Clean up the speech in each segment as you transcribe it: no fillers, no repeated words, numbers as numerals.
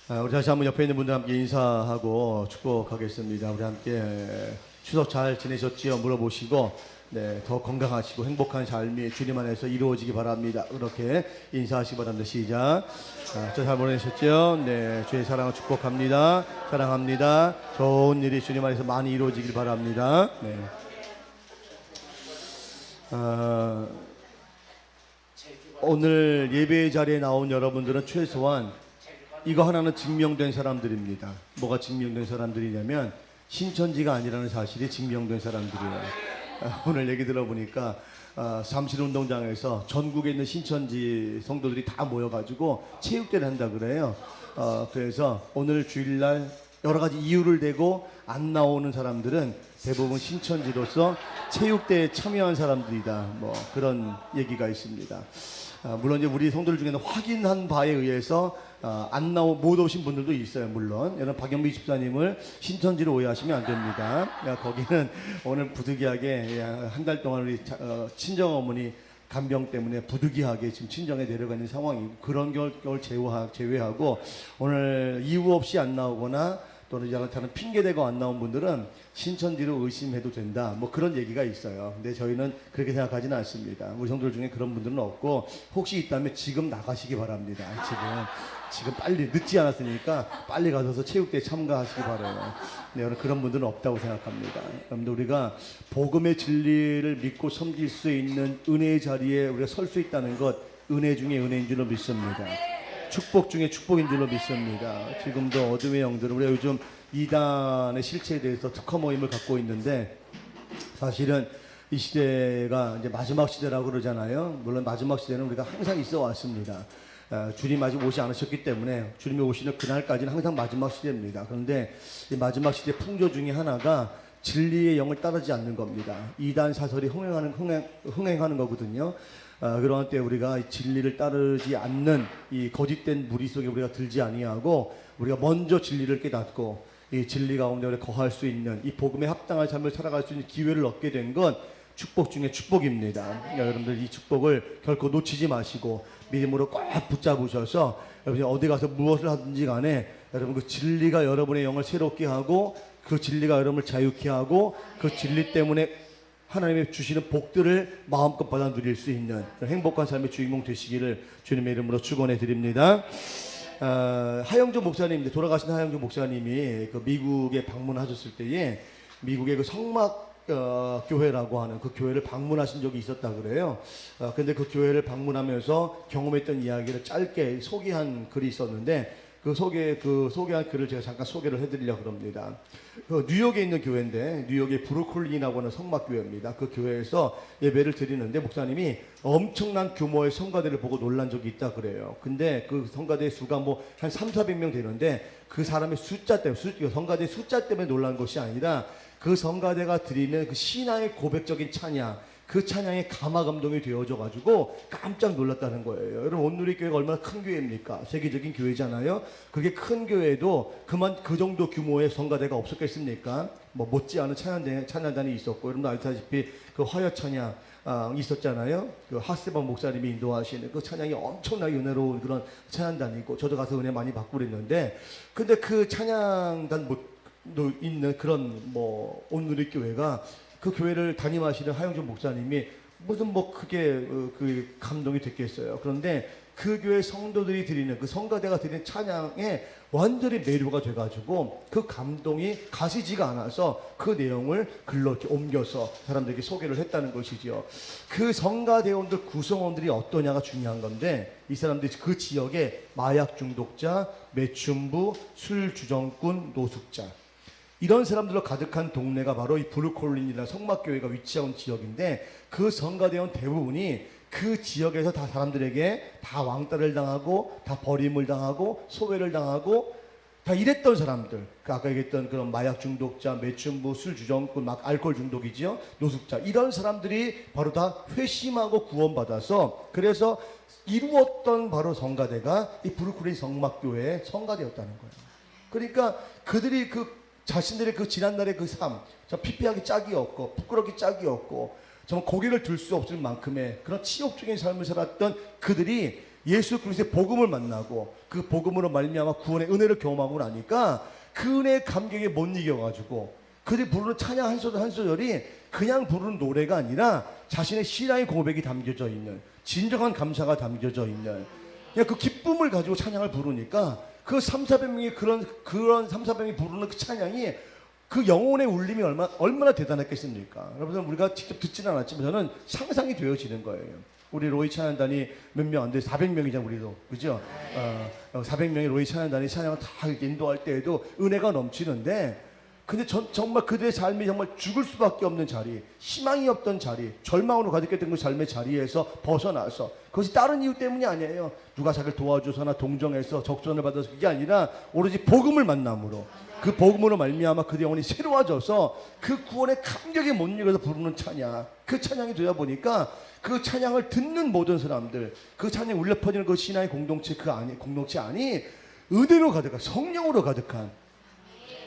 우리 다시 한번 옆에 있는 분들 함께 인사하고 축복하겠습니다. 우리 함께 추석 잘 지내셨지요? 물어보시고 더 건강하시고 행복한 삶이 주님 안에서 이루어지기 바랍니다. 그렇게 인사하시기 바랍니다. 시작. 저 잘 보내셨죠? 네, 주의 사랑을 축복합니다. 사랑합니다. 좋은 일이 주님 안에서 많이 이루어지길 바랍니다. 네. 오늘 예배 자리에 나온 여러분들은 최소한 이거 하나는 증명된 사람들입니다. 뭐가 증명된 사람들이냐면 신천지가 아니라는 사실이 증명된 사람들이에요. 오늘 얘기 들어보니까 잠실운동장에서 전국에 있는 신천지 성도들이 다 모여가지고 체육대를 한다 그래요. 그래서 오늘 주일날 여러 가지 이유를 대고 안 나오는 사람들은 대부분 신천지로서 체육대에 참여한 사람들이다. 뭐 그런 얘기가 있습니다. 물론 이제 우리 성도들 중에는 확인한 바에 의해서 못 오신 분들도 있어요. 물론 여러분 박영미 집사님을 신천지로 오해하시면 안 됩니다. 거기는 오늘 부득이하게 한 달 동안 우리 친정 어머니 간병 때문에 부득이하게 지금 친정에 내려가 있는 상황이고 그런 걸 제외하고 오늘 이유 없이 안 나오거나 또는 다른 핑계대고 안 나온 분들은 신천지로 의심해도 된다. 뭐 그런 얘기가 있어요. 근데 저희는 그렇게 생각하지는 않습니다. 우리 성도들 중에 그런 분들은 없고 혹시 있다면 지금 나가시기 바랍니다. 지금 빨리 늦지 않았으니까 빨리 가셔서 체육대에 참가하시기 바라요. 네, 그런 분들은 없다고 생각합니다. 여러분들 우리가 복음의 진리를 믿고 섬길 수 있는 은혜의 자리에 우리가 설 수 있다는 것 은혜 중에 은혜인 줄로 믿습니다. 축복 중에 축복인 줄로 믿습니다. 지금도 어둠의 영들은 우리가 요즘 이단의 실체에 대해서 특허 모임을 갖고 있는데 사실은 이 시대가 이제 마지막 시대라고 그러잖아요. 물론 마지막 시대는 우리가 항상 있어 왔습니다. 주님 아직 오지 않으셨기 때문에 주님이 오시는 그날까지는 항상 마지막 시대입니다. 그런데 이 마지막 시대 풍조 중에 하나가 진리의 영을 따르지 않는 겁니다. 이단 사설이 흥행하는 거거든요. 그러한 때 우리가 진리를 따르지 않는 이 거짓된 무리 속에 우리가 들지 아니하고 우리가 먼저 진리를 깨닫고 이 진리 가운데 우리가 거할 수 있는 이 복음에 합당한 삶을 살아갈 수 있는 기회를 얻게 된 건 축복 중에 축복입니다. 여러분들 이 축복을 결코 놓치지 마시고 믿음으로 꼭 붙잡으셔서 여러분이 어디 가서 무엇을 하든지 간에 여러분 그 진리가 여러분의 영을 새롭게 하고 그 진리가 여러분을 자유케 하고 그 진리 때문에 하나님의 주시는 복들을 마음껏 받아 누릴 수 있는 행복한 삶의 주인공 되시기를 주님의 이름으로 축원해 드립니다. 하영조 목사님, 돌아가신 하영조 목사님이 그 미국에 방문하셨을 때에 미국의 그 성막 교회라고 하는 그 교회를 방문하신 적이 있었다 그래요. 근데 그 교회를 방문하면서 경험했던 이야기를 짧게 소개한 글이 있었는데 그 소개한 글을 제가 잠깐 소개를 해드리려고 합니다. 그 뉴욕에 있는 교회인데 뉴욕의 브루클린이라고 하는 성막교회입니다. 그 교회에서 예배를 드리는데 목사님이 엄청난 규모의 성가대를 보고 놀란 적이 있다 그래요. 근데 그 성가대 수가 뭐 한 300~400명 되는데 그 사람의 숫자 때문에 성가대 숫자 때문에 놀란 것이 아니라 그 성가대가 드리는 그 신앙의 고백적인 찬양, 그 찬양에 감화감동이 되어져 가지고 깜짝 놀랐다는 거예요. 여러분 온누리교회가 얼마나 큰 교회입니까? 세계적인 교회잖아요. 그게 큰 교회도 그 정도 규모의 성가대가 없었겠습니까? 뭐 못지않은 찬양단이 있었고 여러분도 알다시피 그 화요 찬양 있었잖아요. 그 하세반 목사님이 인도하시는 그 찬양이 엄청나게 은혜로운 그런 찬양단이고 저도 가서 은혜 많이 받고 그랬는데 근데 그 찬양단 있는 그런 뭐 온누리교회가 그 교회를 담임하시는 하영준 목사님이 무슨 뭐 크게 그 감동이 됐겠어요. 그런데 그 교회 성도들이 드리는 그 성가대가 드리는 찬양에 완전히 매료가 돼가지고 그 감동이 가시지가 않아서 그 내용을 글로 이렇게 옮겨서 사람들에게 소개를 했다는 것이죠. 그 성가대원들 구성원들이 어떠냐가 중요한 건데 이 사람들이 그 지역에 마약 중독자, 매춘부, 술 주정꾼, 노숙자 이런 사람들로 가득한 동네가 바로 이 브루클린이라는 성막교회가 위치한 지역인데 그 성가대원 대부분이 그 지역에서 다 사람들에게 다 왕따를 당하고 다 버림을 당하고 소외를 당하고 다 이랬던 사람들 아까 얘기했던 그런 마약 중독자, 매춘부, 술 주정꾼, 막 알코올 중독이지요 노숙자 이런 사람들이 바로 다 회심하고 구원받아서 그래서 이루었던 바로 성가대가 이 브루클린 성막교회의 성가대였다는 거예요. 그러니까 그들이 자신들의 그 지난날의 그 삶, 피폐하기 짝이 없고 부끄럽기 짝이 없고 정말 고개를 들 수 없을 만큼의 그런 치욕적인 삶을 살았던 그들이 예수 그리스도의 복음을 만나고 그 복음으로 말미암아 구원의 은혜를 경험하고 나니까 그 은혜의 감격에 못 이겨가지고 그들이 부르는 찬양 한 소절 한 소절이 그냥 부르는 노래가 아니라 자신의 신앙의 고백이 담겨져 있는, 진정한 감사가 담겨져 있는, 그냥 그 기쁨을 가지고 찬양을 부르니까 그 3,400명이 그런 3,400명이 부르는 그 찬양이 그 영혼의 울림이 얼마나 대단했겠습니까? 여러분, 우리가 직접 듣지는 않았지만 저는 상상이 되어지는 거예요. 우리 로이 찬양단이 몇 명 안 돼, 400명이잖아 우리도, 그죠? 400명의 로이 찬양단이 찬양을 다 인도할 때에도 은혜가 넘치는데, 근데 정말 그들의 삶이 정말 죽을 수밖에 없는 자리, 희망이 없던 자리, 절망으로 가득했던 그 삶의 자리에서 벗어나서, 그것이 다른 이유 때문이 아니에요. 누가 자기를 도와줘서나 동정해서 적선을 받아서, 그게 아니라 오로지 복음을 만남으로, 그 복음으로 말미암아 그들의 영혼이 새로워져서 그 구원의 감격에 못 이겨서 부르는 찬양, 그 찬양이 되다 보니까 그 찬양을 듣는 모든 사람들, 그 찬양이 울려 퍼지는 그 신앙의 공동체, 공동체 안이 은혜로 가득한, 성령으로 가득한,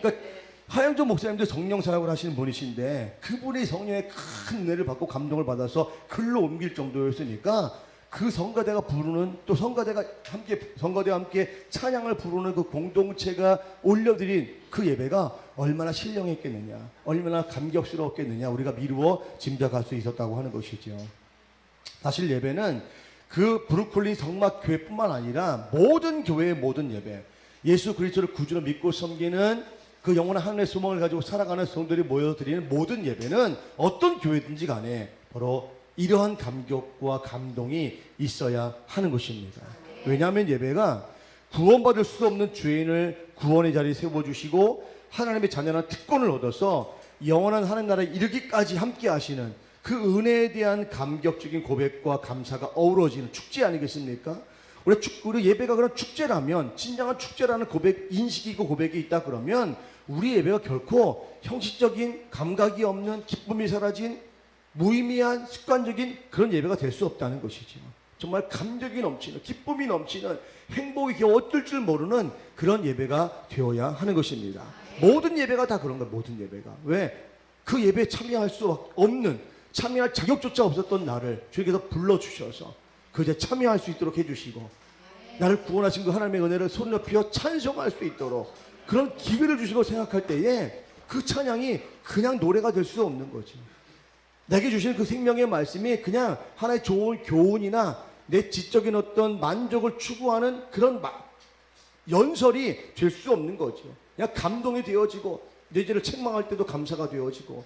그러니까 하영조 목사님도 성령 사역을 하시는 분이신데 그분이 성령의 큰 은혜를 받고 감동을 받아서 글로 옮길 정도였으니까 그 성가대가 부르는, 또 성가대와 함께 찬양을 부르는 그 공동체가 올려드린 그 예배가 얼마나 신령했겠느냐, 얼마나 감격스러웠겠느냐, 우리가 미루어 짐작할 수 있었다고 하는 것이죠. 사실 예배는 그 브루클린 성막교회뿐만 아니라 모든 교회의 모든 예배, 예수 그리스도를 구주로 믿고 섬기는 그 영원한 하늘의 소망을 가지고 살아가는 성도들이 모여드리는 모든 예배는 어떤 교회든지 간에 바로 이러한 감격과 감동이 있어야 하는 것입니다. 왜냐하면 예배가 구원받을 수 없는 죄인을 구원의 자리에 세워주시고 하나님의 자녀라는 특권을 얻어서 영원한 하나님 나라에 이르기까지 함께 하시는 그 은혜에 대한 감격적인 고백과 감사가 어우러지는 축제 아니겠습니까? 우리 예배가 그런 축제라면, 진정한 축제라는 고백, 인식이고 고백이 있다 그러면 우리 예배가 결코 형식적인 감각이 없는, 기쁨이 사라진 무의미한 습관적인 그런 예배가 될 수 없다는 것이죠. 정말 감격이 넘치는, 기쁨이 넘치는, 행복이 어쩔 줄 모르는 그런 예배가 되어야 하는 것입니다. 모든 예배가 다 그런 거예요. 모든 예배가. 왜? 그 예배에 참여할 수 없는, 참여할 자격조차 없었던 나를 주님께서 불러주셔서 그제 참여할 수 있도록 해주시고, 나를 구원하신 그 하나님의 은혜를 손 높여 찬송할 수 있도록 그런 기회를 주시고 생각할 때에 그 찬양이 그냥 노래가 될 수 없는 거지. 내게 주신 그 생명의 말씀이 그냥 하나의 좋은 교훈이나 내 지적인 어떤 만족을 추구하는 그런 연설이 될 수 없는 거죠. 그냥 감동이 되어지고, 내 죄를 책망할 때도 감사가 되어지고,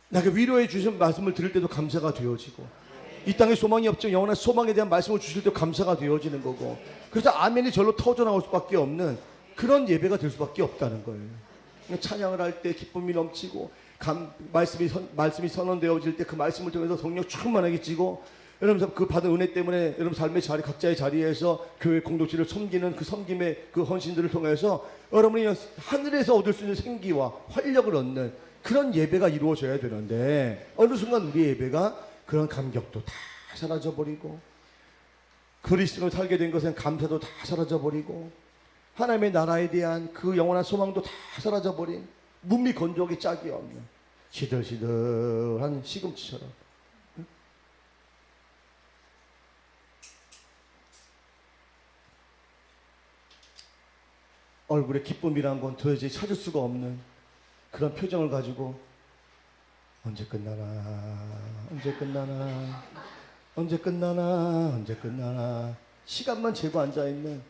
나에게 위로해 주신 말씀을 들을 때도 감사가 되어지고, 이 땅에 소망이 없지만 영원한 소망에 대한 말씀을 주실 때 감사가 되어지는 거고, 그래서 아멘이 절로 터져 나올 수밖에 없는 그런 예배가 될 수밖에 없다는 거예요. 찬양을 할 때 기쁨이 넘치고, 말씀이 선언되어질 때 그 말씀을 통해서 성령 충만하게지고, 여러분 그 받은 은혜 때문에 여러분 삶의 자리, 각자의 자리에서 교회 공동체를 섬기는 그 섬김의 그 헌신들을 통해서 여러분이 하늘에서 얻을 수 있는 생기와 활력을 얻는 그런 예배가 이루어져야 되는데, 어느 순간 우리의 예배가 그런 감격도 다 사라져버리고, 그리스도로 살게 된 것엔 감사도 다 사라져버리고, 하나님의 나라에 대한 그 영원한 소망도 다 사라져버린 문미 건조하기 짝이 없는 시들시들한 시금치처럼, 얼굴에 기쁨이란 건 도저히 찾을 수가 없는 그런 표정을 가지고 언제 끝나나, 언제 끝나나, 언제 끝나나, 언제 끝나나 시간만 재고 앉아있는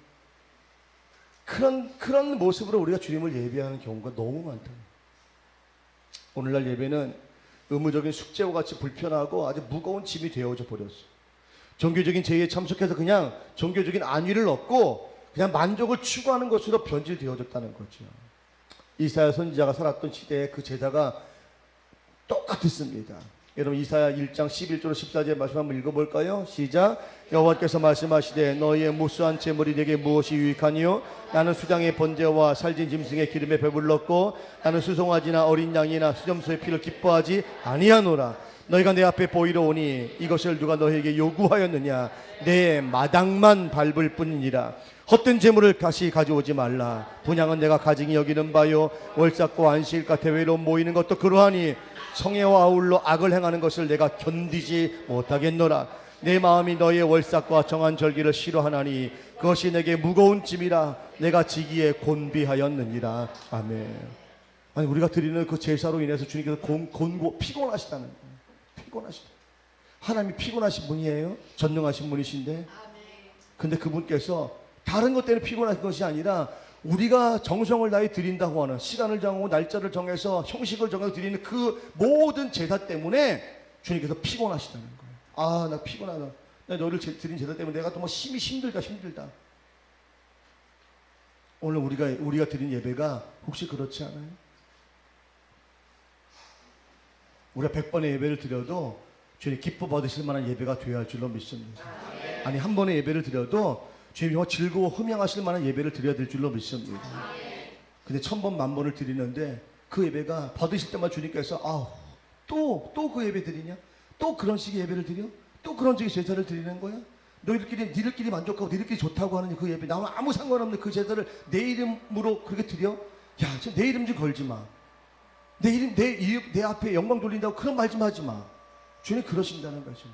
그런 모습으로 우리가 주님을 예배하는 경우가 너무 많다. 오늘날 예배는 의무적인 숙제와 같이 불편하고 아주 무거운 짐이 되어져 버렸어. 종교적인 제의에 참석해서 그냥 종교적인 안위를 얻고 그냥 만족을 추구하는 것으로 변질되어졌다는 거죠. 이사야 선지자가 살았던 시대에 그 제사가 똑같았습니다. 여러분 이사야 1장 11절 14절 말씀 한번 읽어볼까요? 시작. 여호와께서 말씀하시되 너희의 무수한 재물이 내게 무엇이 유익하니요? 나는 수장의 번제와 살진 짐승의 기름에 배불렀고 나는 수송아지나 어린 양이나 수점소의 피를 기뻐하지 아니하노라. 너희가 내 앞에 보이러 오니 이것을 누가 너희에게 요구하였느냐? 내 마당만 밟을 뿐이니라. 헛된 재물을 다시 가져오지 말라. 분향은 내가 가증히 여기는 바요 월삭과 안식일과 대회로 모이는 것도 그러하니 성회와 아울러 악을 행하는 것을 내가 견디지 못하겠노라. 내 마음이 너의 월삭과 정한 절기를 싫어하나니 그것이 내게 무거운 짐이라 내가 지기에 곤비하였느니라. 아멘. 아니, 우리가 드리는 그 제사로 인해서 주님께서 피곤하시다는 거예요. 피곤하시다. 하나님이 피곤하신 분이에요. 전능하신 분이신데. 근데 그분께서 다른 것 때문에 피곤한 것이 아니라 우리가 정성을 다해 드린다고 하는, 시간을 정하고 날짜를 정해서 형식을 정해서 드리는 그 모든 제사 때문에 주님께서 피곤하시다는 거예요. 아, 나 피곤하다. 나 너를 드린 제사 때문에 내가 또 뭐 힘이 힘들다. 오늘 우리가 드린 예배가 혹시 그렇지 않아요? 우리가 100번의 예배를 드려도 주님 기뻐 받으실 만한 예배가 되어야 할 줄로 믿습니다. 아니, 한 번의 예배를 드려도 주님 즐거워 흠양하실 만한 예배를 드려야 될 줄로 믿습니다. 근데 1000번, 10,000번을 드리는데 그 예배가 받으실 때마다 주님께서 또 그 예배 드리냐? 또 그런 식의 예배를 드려? 또 그런 식의 제사를 드리는 거야? 니들끼리 만족하고 니들끼리 좋다고 하는 그 예배, 나와 아무 상관없는 그 제사를 내 이름으로 그렇게 드려? 야, 내 이름 좀 걸지 마. 내 앞에 영광 돌린다고 그런 말 좀 하지 마. 주님 그러신다는 거죠.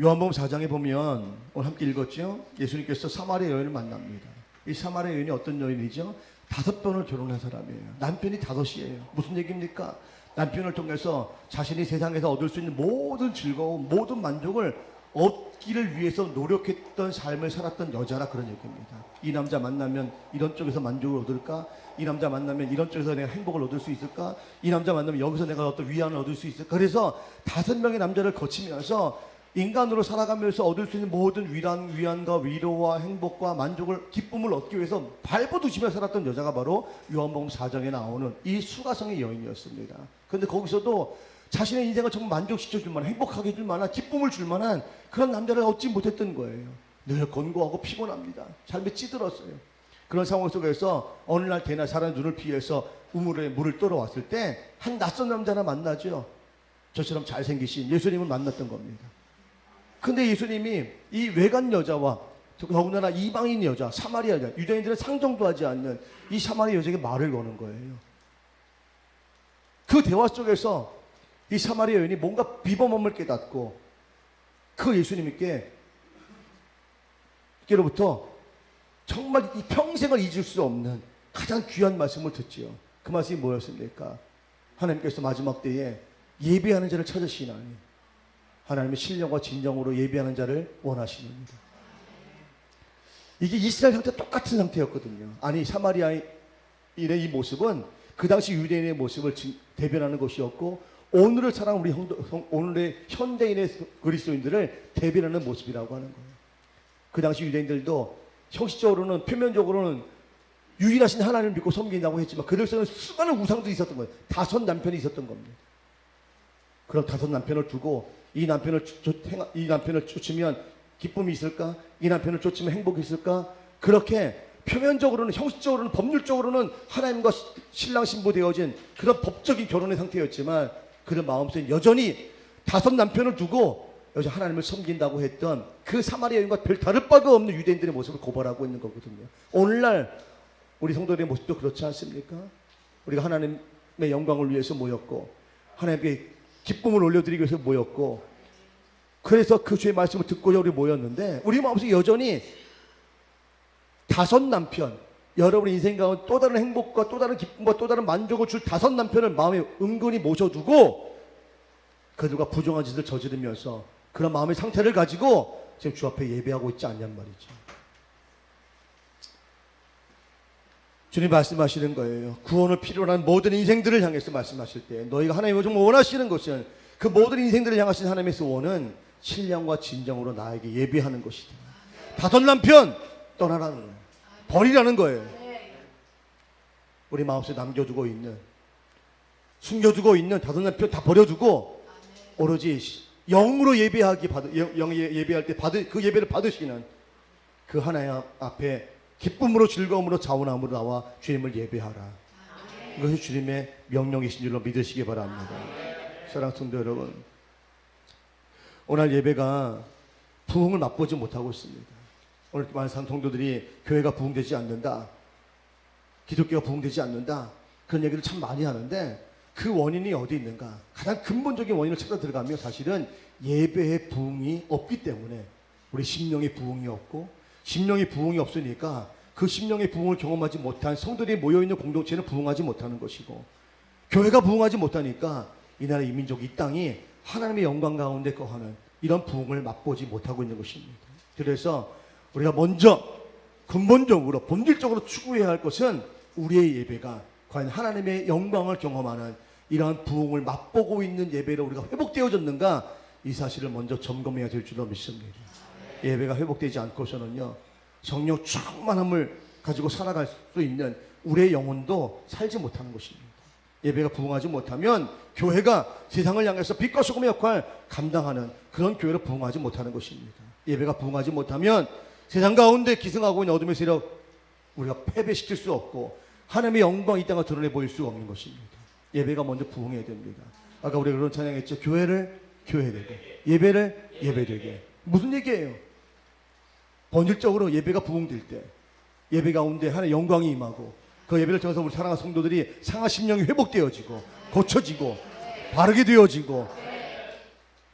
요한복음 4장에 보면 오늘 함께 읽었죠? 예수님께서 사마리아 여인을 만납니다. 이 사마리아 여인이 어떤 여인이죠? 5번을 결혼한 사람이에요. 남편이 5이에요. 무슨 얘기입니까? 남편을 통해서 자신이 세상에서 얻을 수 있는 모든 즐거움, 모든 만족을 얻기를 위해서 노력했던 삶을 살았던 여자라, 그런 얘기입니다. 이 남자 만나면 이런 쪽에서 만족을 얻을까? 이 남자 만나면 이런 쪽에서 내가 행복을 얻을 수 있을까? 이 남자 만나면 여기서 내가 어떤 위안을 얻을 수 있을까? 그래서 5명의 남자를 거치면서 인간으로 살아가면서 얻을 수 있는 모든 위안과 위로와 행복과 만족을, 기쁨을 얻기 위해서 발버둥치며 살았던 여자가 바로 요한복음 4장에 나오는 이 수가성의 여인이었습니다. 그런데 거기서도 자신의 인생을 정말 만족시켜줄 만한, 행복하게 해줄 만한, 기쁨을 줄 만한 그런 남자를 얻지 못했던 거예요. 늘 곤고하고 피곤합니다. 삶에 찌들었어요. 그런 상황 속에서 어느 날 대낮 사람 눈을 피해서 우물에 물을 떠러 왔을 때 한 낯선 남자나 만나죠. 저처럼 잘생기신 예수님을 만났던 겁니다. 근데 예수님이 이 외간 여자와 더군다나 이방인 여자, 사마리아 여자, 유대인들은 상정도 하지 않는 이 사마리아 여자에게 말을 거는 거예요. 그 대화 속에서 이 사마리아 여인이 뭔가 비범함을 깨닫고 그 예수님께로부터 정말 이 평생을 잊을 수 없는 가장 귀한 말씀을 듣지요. 그 말씀이 뭐였습니까? 하나님께서 마지막 때에 예배하는 자를 찾으시나니 하나님의 신령과 진정으로 예배하는 자를 원하시는입니다. 이게 이스라엘 상태와 똑같은 상태였거든요. 아니, 사마리아인의 이 모습은 그 당시 유대인의 모습을 대변하는 것이었고, 오늘을 살아가는 오늘의 현대인의 그리스도인들을 대변하는 모습이라고 하는 거예요. 그 당시 유대인들도 형식적으로는, 표면적으로는 유일하신 하나님을 믿고 섬긴다고 했지만 그들 속에는 수많은 우상도 있었던 거예요. 5 남편이 있었던 겁니다. 그럼 5 남편을 두고 이 남편을 쫓으면 기쁨이 있을까? 이 남편을 쫓으면 행복이 있을까? 그렇게 표면적으로는, 형식적으로는, 법률적으로는 하나님과 신랑 신부 되어진 그런 법적인 결혼의 상태였지만 그런 마음속에 여전히 5 남편을 두고 여전히 하나님을 섬긴다고 했던 그 사마리아 여인과 별 다를 바가 없는 유대인들의 모습을 고발하고 있는 거거든요. 오늘날 우리 성도들의 모습도 그렇지 않습니까? 우리가 하나님의 영광을 위해서 모였고 하나님께 기쁨을 올려드리기 위해서 모였고, 그래서 그 주의 말씀을 듣고자 우리 모였는데 우리 마음속에 여전히 5 남편, 여러분의 인생 가운데 또 다른 행복과 또 다른 기쁨과 또 다른 만족을 줄 5 남편을 마음에 은근히 모셔두고 그들과 부정한 짓을 저지르면서 그런 마음의 상태를 가지고 지금 주 앞에 예배하고 있지 않냔 말이죠. 주님 말씀하시는 거예요. 구원을 필요로 하는 모든 인생들을 향해서 말씀하실 때 너희가 하나님을 정말 원하시는 것은, 그 모든 인생들을 향하신 하나님의 소원은 신령과 진정으로 나에게 예배하는 것이다. 5 남편 떠나라는 거예요. 버리라는 거예요. 우리 마음속에 남겨두고 있는, 숨겨두고 있는 5 남편 다 버려두고 오로지 영으로 예배할 때 그 예배를 받으시는 그 하나님 앞에 기쁨으로 즐거움으로 자원함으로 나와 주님을 예배하라. 이것이 주님의 명령이신 줄로 믿으시기 바랍니다. 사랑하는 성도 여러분, 오늘 예배가 부흥을 맛보지 못하고 있습니다. 오늘 많은 성도들이 교회가 부흥되지 않는다, 기독교가 부흥되지 않는다, 그런 얘기를 참 많이 하는데 그 원인이 어디 있는가? 가장 근본적인 원인을 찾아 들어가면 사실은 예배의 부흥이 없기 때문에 우리 심령의 부흥이 없고, 심령의 부흥이 없으니까 그 심령의 부흥을 경험하지 못한 성도들이 모여있는 공동체는 부흥하지 못하는 것이고, 교회가 부흥하지 못하니까 이 나라 이 민족 이 땅이 하나님의 영광 가운데 거하는 이런 부흥을 맛보지 못하고 있는 것입니다. 그래서 우리가 먼저 근본적으로 본질적으로 추구해야 할 것은 우리의 예배가 과연 하나님의 영광을 경험하는 이러한 부흥을 맛보고 있는 예배로 우리가 회복되어졌는가, 이 사실을 먼저 점검해야 될 줄로 믿습니다. 예배가 회복되지 않고서는요, 성령 충만함을 가지고 살아갈 수 있는 우리의 영혼도 살지 못하는 것입니다. 예배가 부흥하지 못하면 교회가 세상을 향해서 빛과 소금의 역할을 감당하는 그런 교회로 부흥하지 못하는 것입니다. 예배가 부흥하지 못하면 세상 가운데 기승하고 있는 어둠의 세력 우리가 패배시킬 수 없고, 하나님의 영광 이 땅을 드러내 보일 수가 없는 것입니다. 예배가 먼저 부흥해야 됩니다. 아까 우리가 그런 찬양했죠. 교회를 교회되게, 예배를 예배되게. 무슨 얘기예요? 본질적으로 예배가 부흥될 때, 예배 가운데 하나님의 영광이 임하고, 그 예배를 통해서 우리 사랑하는 성도들이 상한 심령이 회복되어지고 고쳐지고 바르게 되어지고,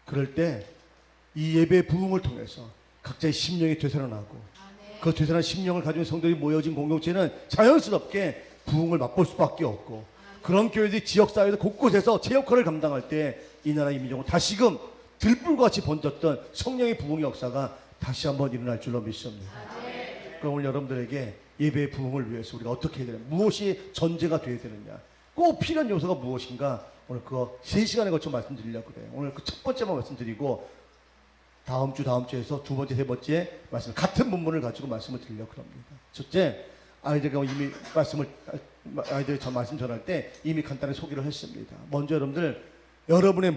그럴 때 이 예배의 부흥을 통해서 각자의 심령이 되살아나고, 그 되살아난 심령을 가진 성도들이 모여진 공동체는 자연스럽게 부흥을 맛볼 수밖에 없고, 그런 교회들이 지역사회에서 곳곳에서 제 역할을 감당할 때 이 나라 이 민족은 다시금 들불같이 번졌던 성령의 부흥의 역사가 다시 한번 일어날 줄로 믿습니다. 그럼 오늘 여러분들에게 예배의 부흥을 위해서 우리가 어떻게 해야 되냐, 무엇이 전제가 되어야 되느냐, 꼭 필요한 요소가 무엇인가, 오늘 그거 3시간에 걸쳐 말씀드리려고 그래요. 오늘 그 첫 번째만 말씀드리고 다음 주에서 두 번째, 세 번째 말씀 같은 본문을 가지고 말씀을 드리려고 합니다. 첫째, 아이들과 이미 아이들 말씀 전할 때 이미 간단히 소개를 했습니다. 먼저 여러분의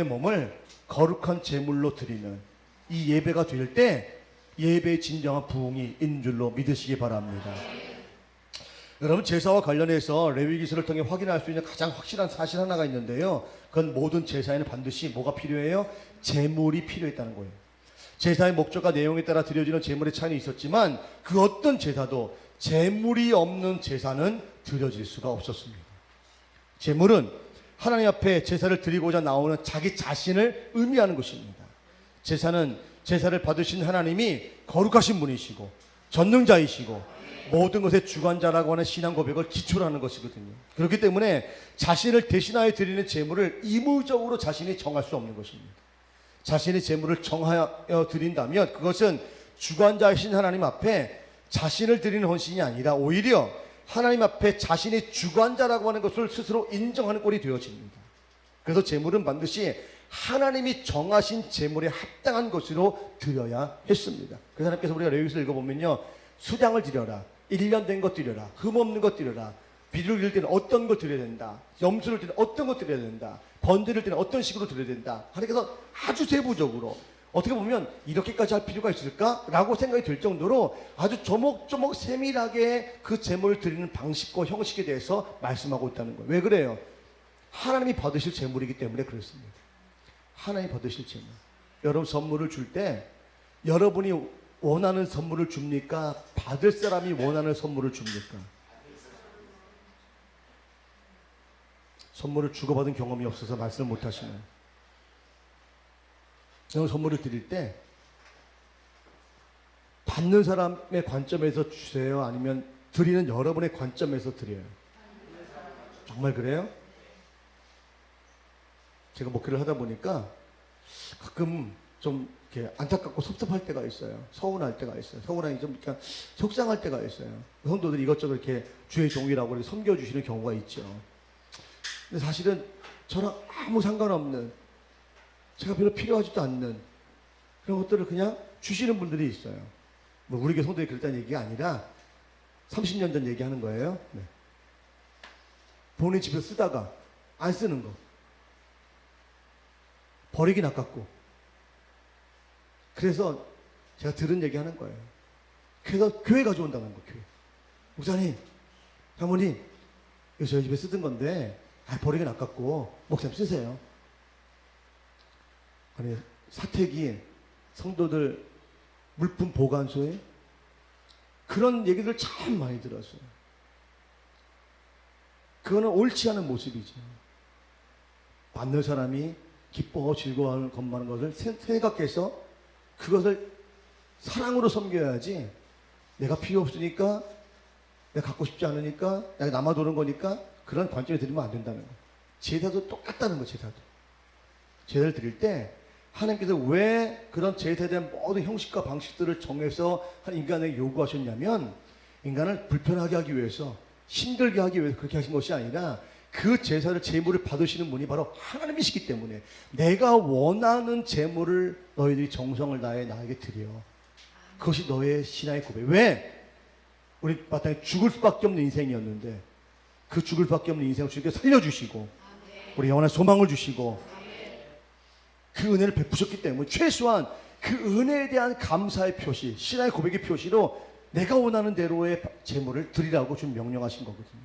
몸을 거룩한 제물로 드리는 이 예배가 될 때 예배의 진정한 부흥이 있는 줄로 믿으시기 바랍니다. 여러분, 제사와 관련해서 레위기서를 통해 확인할 수 있는 가장 확실한 사실 하나가 있는데요, 그건 모든 제사에는 반드시 뭐가 필요해요? 제물이 필요했다는 거예요. 제사의 목적과 내용에 따라 드려지는 제물의 차이는 있었지만 그 어떤 제사도 제물이 없는 제사는 드려질 수가 없었습니다. 제물은 하나님 앞에 제사를 드리고자 나오는 자기 자신을 의미하는 것입니다. 제사는 제사를 받으신 하나님이 거룩하신 분이시고 전능자이시고 모든 것의 주관자라고 하는 신앙 고백을 기초로 하는 것이거든요. 그렇기 때문에 자신을 대신하여 드리는 제물을 의무적으로 자신이 정할 수 없는 것입니다. 자신의 제물을 정하여 드린다면 그것은 주관자이신 하나님 앞에 자신을 드리는 헌신이 아니라 오히려 하나님 앞에 자신이 주관자라고 하는 것을 스스로 인정하는 꼴이 되어집니다. 그래서 제물은 반드시 하나님이 정하신 제물에 합당한 것으로 드려야 했습니다. 그래서 하나님께서 우리가 레위기서를 읽어보면요, 수량을 드려라, 1년 된 것 드려라, 흠 없는 것 드려라, 비를 드릴 때는 어떤 것 드려야 된다, 염소를 드릴 때는 어떤 것 드려야 된다, 번제를 때는 어떤 식으로 드려야 된다. 하나님께서 아주 세부적으로, 어떻게 보면 이렇게까지 할 필요가 있을까라고 생각이 들 정도로 아주 조목조목 세밀하게 그 제물을 드리는 방식과 형식에 대해서 말씀하고 있다는 거예요. 왜 그래요? 하나님이 받으실 제물이기 때문에 그렇습니다. 하나님이 받으실 제물. 여러분, 선물을 줄 때 여러분이 원하는 선물을 줍니까? 받을 사람이 원하는 선물을 줍니까? 선물을 주고받은 경험이 없어서 말씀을 못 하시나요? 선물을 드릴 때 받는 사람의 관점에서 주세요? 아니면 드리는 여러분의 관점에서 드려요? 정말 그래요? 제가 목회를 하다 보니까 가끔 좀 이렇게 안타깝고 섭섭할 때가 있어요. 서운할 때가 있어요. 서운하니 좀 그냥 속상할 때가 있어요. 성도들이 이것저것 이렇게 주의 종이라고 섬겨주시는 경우가 있죠. 근데 사실은 저랑 아무 상관없는, 제가 별로 필요하지도 않는 그런 것들을 그냥 주시는 분들이 있어요. 뭐 우리 교회 성도들이 그랬다는 얘기가 아니라 30년 전 얘기하는 거예요. 네. 본인 집에서 쓰다가 안 쓰는 거 버리긴 아깝고, 그래서 제가 들은 얘기 하는 거예요. 그래서 교회 가져온다는 거예요. 교회. 목사님, 사모님, 이거 저희 집에 쓰던 건데 버리긴 아깝고 목사님 쓰세요. 아니, 사택이 성도들 물품 보관소에 그런 얘기들 참 많이 들었어요. 그거는 옳지 않은 모습이죠. 받는 사람이 기뻐하고 즐거워하는 것만 것을 생각해서 그것을 사랑으로 섬겨야지, 내가 필요 없으니까, 내가 갖고 싶지 않으니까, 내가 남아도는 거니까, 그런 관점에 들이면 안 된다는 거예요. 제사도 똑같다는 거예요. 제사를 드릴 때 하나님께서 왜 그런 제사에 대한 모든 형식과 방식들을 정해서 한 인간에게 요구하셨냐면, 인간을 불편하게 하기 위해서, 힘들게 하기 위해서 그렇게 하신 것이 아니라, 그 제사를, 제물을 받으시는 분이 바로 하나님이시기 때문에 내가 원하는 제물을 너희들이 정성을 다해 나에게 드려. 그것이 너의 신앙의 고백. 왜? 우리 마땅히 죽을 수밖에 없는 인생이었는데 그 죽을 수밖에 없는 인생을 주님께서 살려주시고 우리 영원한 소망을 주시고 그 은혜를 베푸셨기 때문에 최소한 그 은혜에 대한 감사의 표시, 신앙의 고백의 표시로 내가 원하는 대로의 제물을 드리라고 좀 명령하신 거거든요.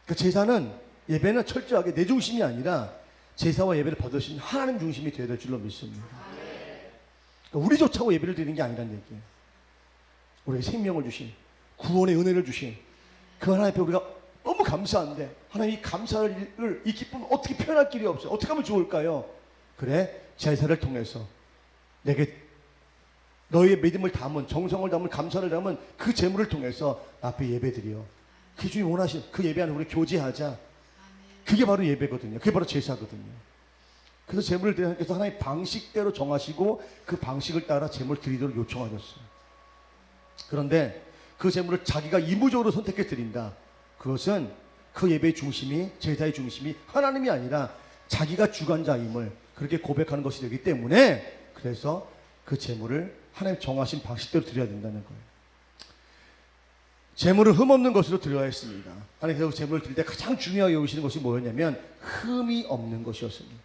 그 제사는, 예배는 철저하게 내 중심이 아니라 제사와 예배를 받으신 하나님 중심이 되어야 될 줄로 믿습니다. 그러니까 우리 좋자고 예배를 드리는 게 아니란 얘기예요. 우리에게 생명을 주신, 구원의 은혜를 주신 그 하나님 앞에 우리가 너무 감사한데, 하나님 이 감사를, 이 기쁨을 어떻게 표현할 길이 없어요. 어떻게 하면 좋을까요? 그래, 제사를 통해서 내게 너희의 믿음을 담은, 정성을 담은, 감사를 담은 그 제물을 통해서 앞에 예배드려. 그 주님 원하신 그 예배 안에 우리 교제하자. 그게 바로 예배거든요. 그게 바로 제사거든요. 그래서 제물을 드리는 하나님께서 하나님 방식대로 정하시고 그 방식을 따라 제물을 드리도록 요청하셨어요. 그런데 그 제물을 자기가 이무적으로 선택해 드린다. 그것은 그 예배의 중심이, 제사의 중심이 하나님이 아니라 자기가 주관자임을 그렇게 고백하는 것이 되기 때문에, 그래서 그 제물을 하나님 정하신 방식대로 드려야 된다는 거예요. 제물을 흠없는 것으로 드려야 했습니다. 하나님께서 제물을 드릴 때 가장 중요하게 여기시는 것이 뭐였냐면 흠이 없는 것이었습니다.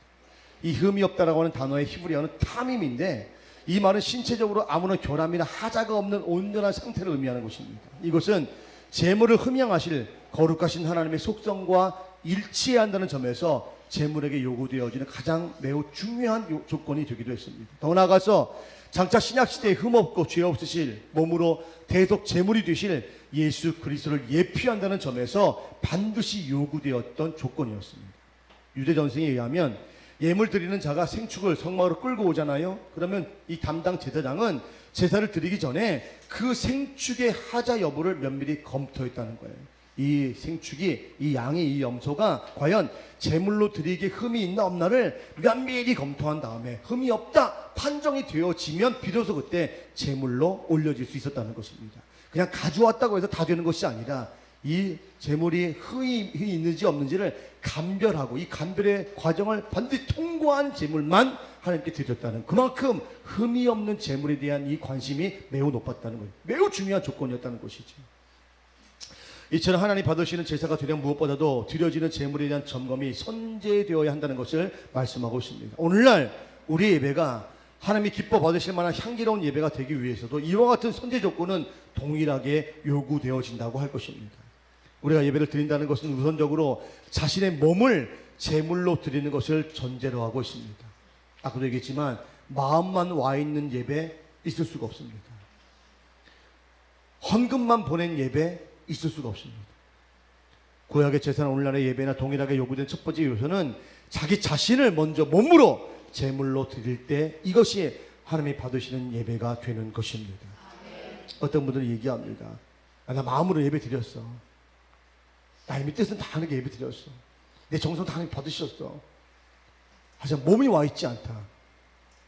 이 흠이 없다라고 하는 단어의 히브리어는 타밈인데, 이 말은 신체적으로 아무런 결함이나 하자가 없는 온전한 상태를 의미하는 것입니다. 이것은 제물을 흠양하실 거룩하신 하나님의 속성과 일치해야 한다는 점에서 제물에게 요구되어지는 가장 매우 중요한 조건이 되기도 했습니다. 더 나아가서 장차 신약시대에 흠없고 죄 없으실 몸으로 대속 제물이 되실 예수 그리스도를 예표한다는 점에서 반드시 요구되었던 조건이었습니다. 유대 전승에 의하면 예물 드리는 자가 생축을 성막으로 끌고 오잖아요. 그러면 이 담당 제사장은 제사를 드리기 전에 그 생축의 하자 여부를 면밀히 검토했다는 거예요. 이 생축이, 이 양의 이 염소가 과연 제물로 드리기에 흠이 있나 없나를 면밀히 검토한 다음에 흠이 없다 판정이 되어지면 비로소 그때 제물로 올려질 수 있었다는 것입니다. 그냥 가져왔다고 해서 다 되는 것이 아니라 이 제물이 흠이 있는지 없는지를 감별하고, 이 감별의 과정을 반드시 통과한 제물만 하나님께 드렸다는, 그만큼 흠이 없는 제물에 대한 이 관심이 매우 높았다는 거예요. 매우 중요한 조건이었다는 것이죠. 이처럼 하나님 받으시는 제사가 되려 무엇보다도 드려지는 제물에 대한 점검이 선제되어야 한다는 것을 말씀하고 있습니다. 오늘날 우리 예배가 하나님이 기뻐 받으실 만한 향기로운 예배가 되기 위해서도 이와 같은 선제 조건은 동일하게 요구되어진다고 할 것입니다. 우리가 예배를 드린다는 것은 우선적으로 자신의 몸을 제물로 드리는 것을 전제로 하고 있습니다. 아까도 얘기했지만 마음만 와 있는 예배 있을 수가 없습니다. 헌금만 보낸 예배 있을 수가 없습니다. 구약의 제사나 오늘날의 예배나 동일하게 요구된 첫 번째 요소는 자기 자신을 먼저 몸으로 제물로 드릴 때 이것이 하나님이 받으시는 예배가 되는 것입니다. 어떤 분들은 얘기합니다. 나 마음으로 예배 드렸어. 나의 뜻은 다 하나님께 예배 드렸어. 내 정성 다 하나님 받으셨어. 하지만 몸이 와 있지 않다.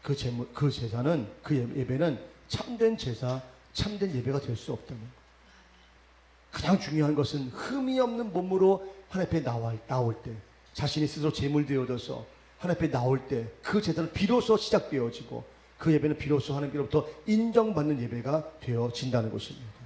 그 제사는, 그 예배는 참된 제사, 참된 예배가 될 수 없다는 것. 가장 중요한 것은 흠이 없는 몸으로 하나님 앞에 나올 때, 자신이 스스로 제물 되어져서 하나님 앞에 나올 때 그 제사는 비로소 시작되어지고 그 예배는 비로소 하나님께로부터 인정받는 예배가 되어진다는 것입니다.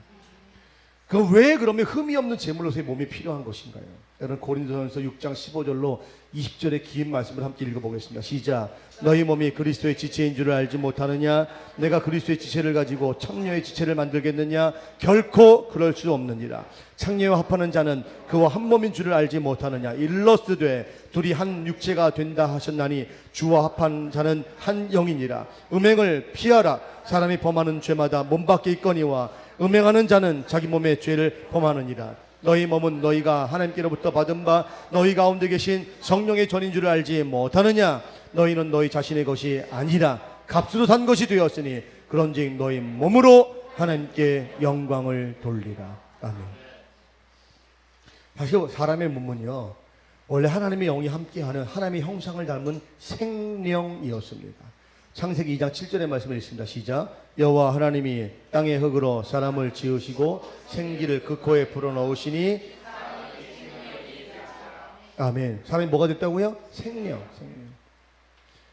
그럼 왜 그러면 흠이 없는 제물로서의 몸이 필요한 것인가요? 여러분 고린도전서 6장 15절로 20절의 긴 말씀을 함께 읽어보겠습니다. 시작. 너희 몸이 그리스도의 지체인 줄을 알지 못하느냐? 내가 그리스도의 지체를 가지고 창녀의 지체를 만들겠느냐? 결코 그럴 수 없느니라. 창녀와 합하는 자는 그와 한 몸인 줄을 알지 못하느냐? 일러스되 둘이 한 육체가 된다 하셨나니 주와 합한 자는 한 영이니라. 음행을 피하라. 사람이 범하는 죄마다 몸 밖에 있거니와 음행하는 자는 자기 몸의 죄를 범하느니라. 너희 몸은 너희가 하나님께로부터 받은 바 너희 가운데 계신 성령의 전인 줄을 알지 못하느냐? 너희는 너희 자신의 것이 아니라 값으로 산 것이 되었으니 그런즉 너희 몸으로 하나님께 영광을 돌리라. 아멘. 사실 사람의 몸은요, 원래 하나님의 영이 함께하는 하나님의 형상을 닮은 생령이었습니다. 창세기 2장 7절의 말씀을 읽습니다. 시작. 여호와 하나님이 땅의 흙으로 사람을 지으시고 생기를 그 코에 불어넣으시니 아멘. 사람이 뭐가 됐다고요? 생령.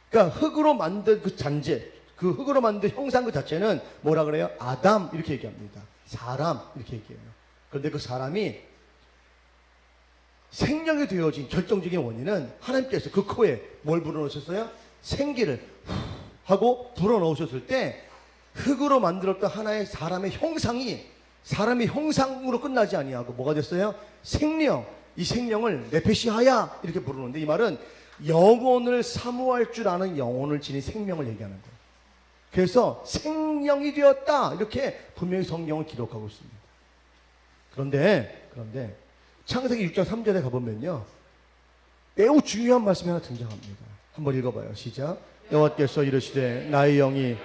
그러니까 흙으로 만든 그 잔재, 그 흙으로 만든 형상 그 자체는 뭐라 그래요? 아담 이렇게 얘기합니다. 사람 이렇게 얘기해요. 그런데 그 사람이 생명이 되어진 결정적인 원인은 하나님께서 그 코에 뭘 불어넣으셨어요? 생기를 하고 불어넣으셨을 때 흙으로 만들었던 하나의 사람의 형상이 사람의 형상으로 끝나지 아니하고 뭐가 됐어요? 생명. 이 생명을 네페시하야 이렇게 부르는데 이 말은 영혼을 사모할 줄 아는 영혼을 지닌 생명을 얘기하는 거예요. 그래서 생명이 되었다 이렇게 분명히 성경을 기록하고 있습니다. 그런데 창세기 6장 3절에 가보면요, 매우 중요한 말씀이 하나 등장합니다. 한번 읽어봐요. 시작. 여호와께서 이르시되 나의 영이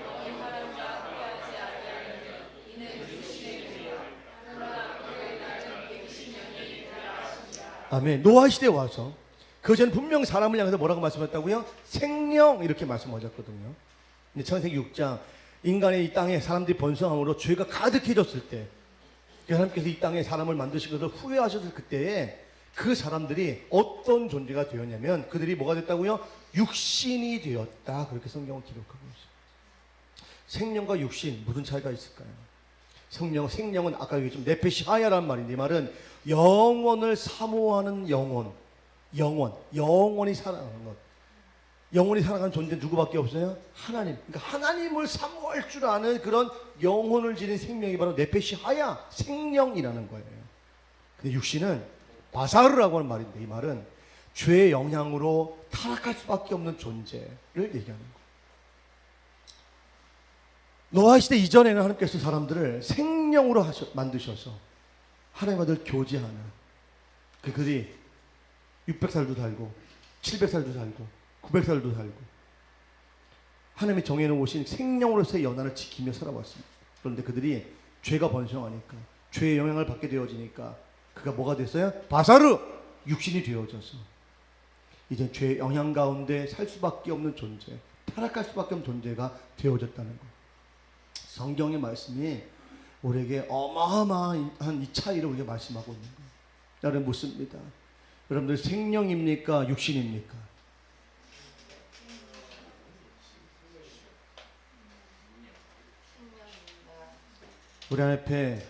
아멘. 노아 시대에 와서 그 전 분명 사람을 향해서 뭐라고 말씀하셨다고요? 생명 이렇게 말씀하셨거든요. 근데 창세기 6장 인간의 이 땅에 사람들이 번성함으로 죄가 가득해졌을 때 하나님께서 이 땅에 사람을 만드신 것을 후회하셨을 그때에 그 사람들이 어떤 존재가 되었냐면 그들이 뭐가 됐다고요? 육신이 되었다. 그렇게 성경을 기록하고 있어요. 생명과 육신 무슨 차이가 있을까요? 생명은 아까 얘기했지만 네페시하야라는 말인데 이 말은 영원을 사모하는 영원히 살아가는 것. 영원히 살아가는 존재 누구밖에 없어요? 하나님. 그러니까 하나님을 사모할 줄 아는 그런 영혼을 지닌 생명이 바로 네페시하야, 생명이라는 거예요. 근데 육신은 바사르라고 하는 말인데 이 말은 죄의 영향으로 타락할 수밖에 없는 존재를 얘기하는 거예요. 노아 시대 이전에는 하나님께서 사람들을 생명으로 만드셔서 하나님과 늘 교제하는 그들이 600살도 살고 700살도 살고 900살도 살고 하나님이 정해놓으신 생명으로서의 연한을 지키며 살아왔습니다. 그런데 그들이 죄가 번성하니까 죄의 영향을 받게 되어지니까 그가 뭐가 됐어요? 바사르! 육신이 되어져서 이제 죄의 영향 가운데 살 수밖에 없는 존재, 타락할 수밖에 없는 존재가 되어졌다는 거예요. 성경의 말씀이 우리에게 어마어마한 이 차이를 우리가 말씀하고 있는 거예요. 나는 묻습니다. 여러분들 생명입니까? 육신입니까? 우리 앞에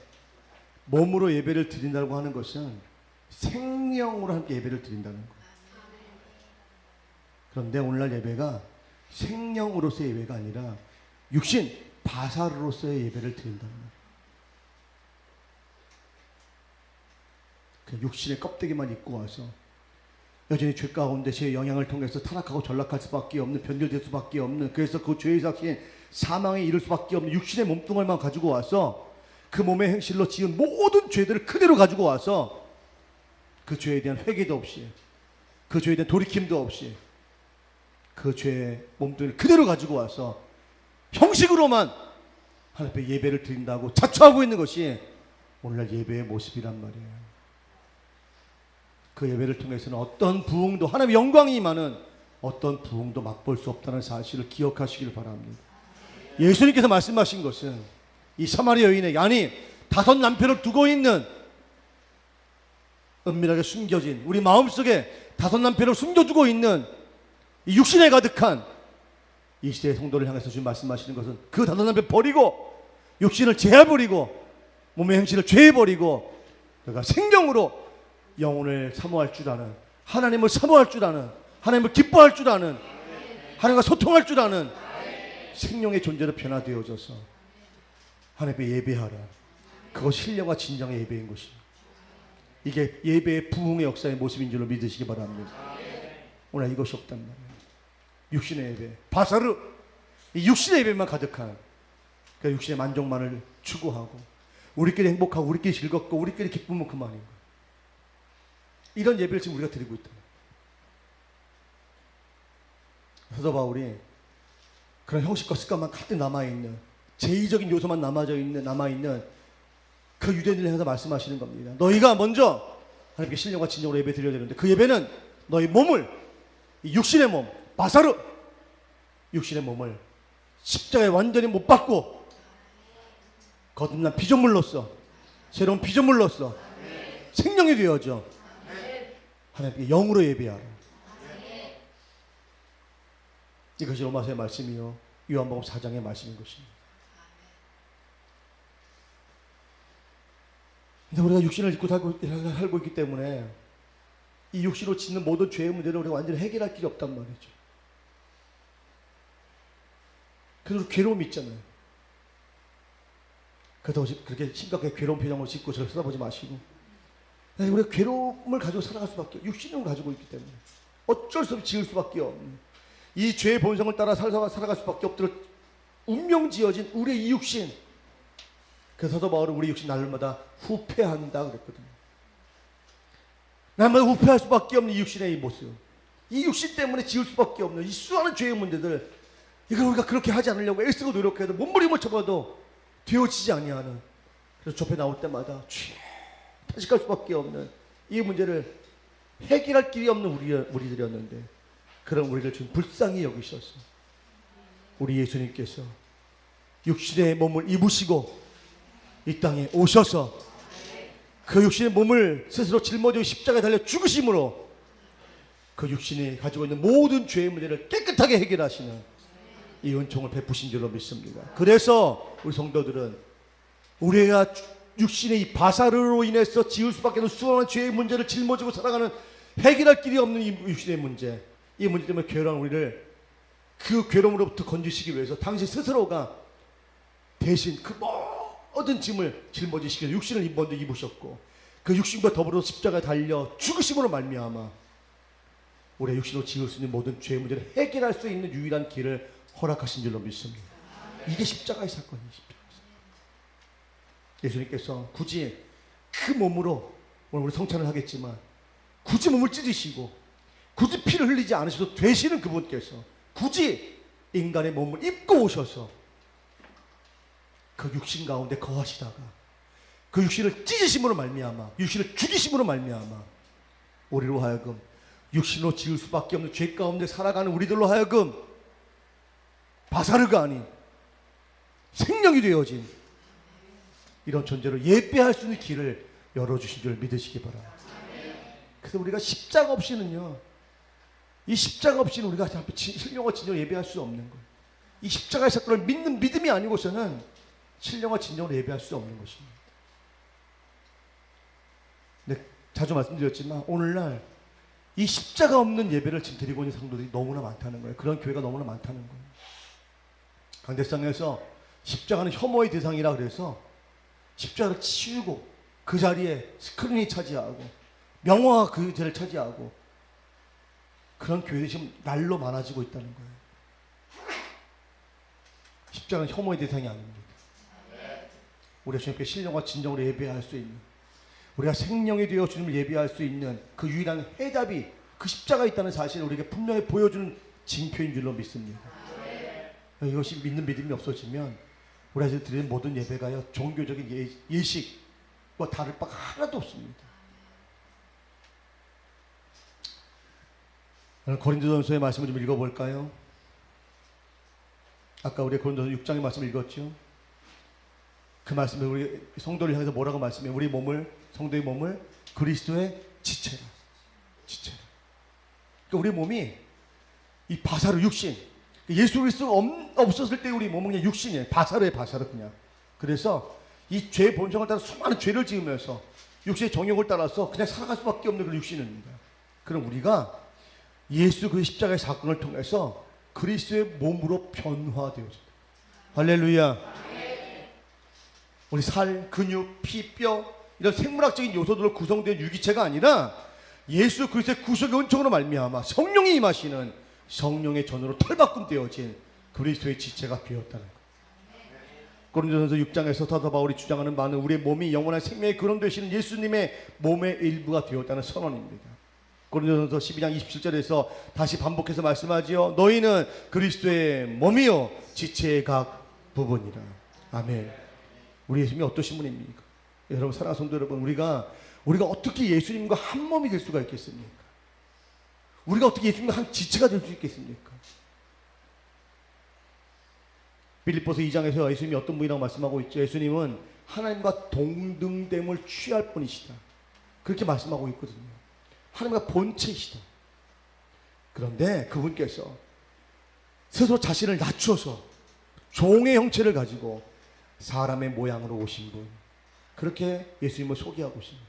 몸으로 예배를 드린다고 하는 것은 생명으로 함께 예배를 드린다는 거예요. 그런데 오늘날 예배가 생명으로서의 예배가 아니라 육신, 바사르로서의 예배를 드린다는 거예요. 그 육신의 껍데기만 입고 와서 여전히 죄 가운데 죄의 영향을 통해서 타락하고 전락할 수밖에 없는, 변절될 수밖에 없는, 그래서 그 죄의 삭신 사망에 이를 수밖에 없는 육신의 몸뚱아리만 가지고 와서 그 몸의 행실로 지은 모든 죄들을 그대로 가지고 와서 그 죄에 대한 회개도 없이, 그 죄에 대한 돌이킴도 없이 그 죄의 몸뚱이를 그대로 가지고 와서 형식으로만 하나님 앞에 예배를 드린다고 자처하고 있는 것이 오늘날 예배의 모습이란 말이에요. 그 예배를 통해서는 어떤 부흥도, 하나님의 영광이 임하는 어떤 부흥도 맛볼 수 없다는 사실을 기억하시길 바랍니다. 예수님께서 말씀하신 것은 이 사마리아 여인에게, 아니 5 남편을 두고 있는, 은밀하게 숨겨진 우리 마음속에 5 남편을 숨겨두고 있는 이 육신에 가득한 이 시대의 성도를 향해서 주님 말씀하시는 것은 그 5 남편 버리고 육신을 제해버리고 몸의 행실을 죄해버리고 내가 생명으로 영혼을 사모할 줄 아는, 하나님을 사모할 줄 아는, 하나님을 기뻐할 줄 아는, 하나님과 소통할 줄 아는 생명의 존재로 변화되어져서 하나님 앞에 예배하라. 그것이 신령과 진정의 예배인 것입니다. 이게 예배의 부흥의 역사의 모습인 줄로 믿으시기 바랍니다. 오늘 이것이 없단 말이에요. 육신의 예배, 바사르, 이 육신의 예배만 가득한, 그 육신의 만족만을 추구하고 우리끼리 행복하고 우리끼리 즐겁고 우리끼리 기쁘면 그만인 거예요. 이런 예배를 지금 우리가 드리고 있다. 사도 바울이 그런 형식과 습관만 가득 남아있는, 제의적인 요소만 남아있는 그 유대인을 향해서 말씀하시는 겁니다. 너희가 먼저 하나님께 신령과 진정으로 예배 드려야 되는데, 그 예배는 너희 몸을, 이 육신의 몸, 바사르 육신의 몸을 십자가에 완전히 못 박고 거듭난 피조물로서, 새로운 피조물로서 생명이 되어져 하나님께 영으로 예배하라. 이것이 로마서의 말씀이요 요한복음 4장의 말씀인 것입니다. 근데 우리가 육신을 입고 살고 있기 때문에 이 육신으로 짓는 모든 죄의 문제를 우리가 완전히 해결할 길이 없단 말이죠. 그래서 괴로움이 있잖아요. 그렇다고 그렇게 심각하게 괴로운 표정으로 짓고 저를 쳐다보지 마시고, 우리가 괴로움을 가지고 살아갈 수밖에, 육신을 가지고 있기 때문에 어쩔 수 없이 지을 수밖에 없는, 이 죄의 본성을 따라 살아갈 수밖에 없도록 운명 지어진 우리의 이 육신. 그래서 사도 바울은 우리 육신 날마다 후패한다 그랬거든요. 날마다 후패할 수밖에 없는 이 육신의 이 모습, 이 육신 때문에 지을 수밖에 없는 이 수많은 죄의 문제들, 이걸 우리가 그렇게 하지 않으려고 애쓰고 노력해도 몸부림을 쳐봐도 되어지지 아니하는, 그래서 좁혀 나올 때마다 탄식할 수밖에 없는 이 문제를 해결할 길이 없는 우리들이었는데, 그런 우리를 지금 불쌍히 여기셔서 우리 예수님께서 육신의 몸을 입으시고 이 땅에 오셔서 그 육신의 몸을 스스로 짊어지고 십자가에 달려 죽으심으로 그 육신이 가지고 있는 모든 죄의 문제를 깨끗하게 해결하시는 이 은총을 베푸신 줄로 믿습니다. 그래서 우리 성도들은 우리가 육신의 이 바사르로 인해서 지을 수밖에 없는 수많은 죄의 문제를 짊어지고 살아가는, 해결할 길이 없는 이 육신의 문제, 이 문제 때문에 괴로운 우리를 그 괴로움으로부터 건지시기 위해서 당신 스스로가 대신 그 모든 짐을 짊어지시기 위해서 육신을 먼저 입으셨고, 그 육신과 더불어 십자가에 달려 죽으심으로 말미암아 우리의 육신으로 지을 수 있는 모든 죄의 문제를 해결할 수 있는 유일한 길을 허락하신 줄로 믿습니다. 이게 십자가의 사건이십니다. 예수님께서 굳이 그 몸으로, 오늘 우리 성찬을 하겠지만 굳이 몸을 찢으시고 굳이 피를 흘리지 않으셔도 되시는 그분께서 굳이 인간의 몸을 입고 오셔서 그 육신 가운데 거하시다가 그 육신을 찢으심으로 말미암아, 육신을 죽이심으로 말미암아 우리로 하여금 육신으로 지을 수밖에 없는 죄 가운데 살아가는 우리들로 하여금 바사르가 아닌 생명이 되어진 이런 존재로 예배할 수 있는 길을 열어주신 줄 믿으시기 바랍니다. 그래서 우리가 십자가 없이는요, 이 십자가 없이는 우리가 신령과 진정으로 예배할 수 없는 거예요. 이 십자가의 사건을 믿는 믿음이 아니고서는 신령과 진정으로 예배할 수 없는 것입니다. 근데 자주 말씀드렸지만 오늘날 이 십자가 없는 예배를 지금 드리고 있는 성도들이 너무나 많다는 거예요. 그런 교회가 너무나 많다는 거예요. 강대상에서 십자가는 혐오의 대상이라 그래서 십자가를 치우고 그 자리에 스크린이 차지하고 명화가 그 자리를 차지하고 그런 교회들이 지금 날로 많아지고 있다는 거예요. 십자가는 혐오의 대상이 아닙니다. 우리가 주님께 신령과 진정으로 예배할 수 있는, 우리가 생명이 되어 주님을 예배할 수 있는 그 유일한 해답이 그 십자가에 있다는 사실을 우리에게 분명히 보여주는 징표인 줄로 믿습니다. 이것이 믿는 믿음이 없어지면 우리가 드리는 모든 예배가요, 종교적인 예식과 다를 바가 하나도 없습니다. 오늘 고린도전서의 말씀을 좀 읽어볼까요? 아까 우리 고린도서 6장의 말씀을 읽었죠. 그 말씀을 우리 성도를 향해서 뭐라고 말씀해요? 우리 몸을, 성도의 몸을 그리스도의 지체라. 지체라. 그러니까 우리 몸이 이 바사르 육신, 예수 그리스도가 없었을 때 우리 몸은 그냥 육신이에요. 바사르의 바사르 그냥. 그래서 이 죄의 본성을 따라 수많은 죄를 지으면서 육신의 정욕을 따라서 그냥 살아갈 수밖에 없는 그런 육신입니다. 그럼 우리가 예수 그 십자가의 사건을 통해서 그리스도의 몸으로 변화되어집니다. 할렐루야. 우리 살, 근육, 피, 뼈 이런 생물학적인 요소들로 구성된 유기체가 아니라 예수 그리스도의 구속의 은총으로 말미암아 성령이 임하시는 성령의 전으로 털바꿈 되어진 그리스도의 지체가 되었다는 것. 고린도전서 6장에서 사도 바울이 주장하는 바는 우리의 몸이 영원한 생명의 근원 되시는 예수님의 몸의 일부가 되었다는 선언입니다. 고린도전서 12장 27절에서 다시 반복해서 말씀하지요. 너희는 그리스도의 몸이요 지체의 각 부분이라. 아멘. 우리 예수님이 어떠신 분입니까? 여러분, 사랑하는 성도 여러분, 우리가 어떻게 예수님과 한 몸이 될 수가 있겠습니까? 우리가 어떻게 예수님과 한 지체가 될 수 있겠습니까? 빌립보서 2장에서 예수님이 어떤 분이라고 말씀하고 있죠. 예수님은 하나님과 동등됨을 취할 분이시다, 그렇게 말씀하고 있거든요. 하나님과 본체이시다. 그런데 그분께서 스스로 자신을 낮춰서 종의 형체를 가지고 사람의 모양으로 오신 분, 그렇게 예수님을 소개하고 있습니다.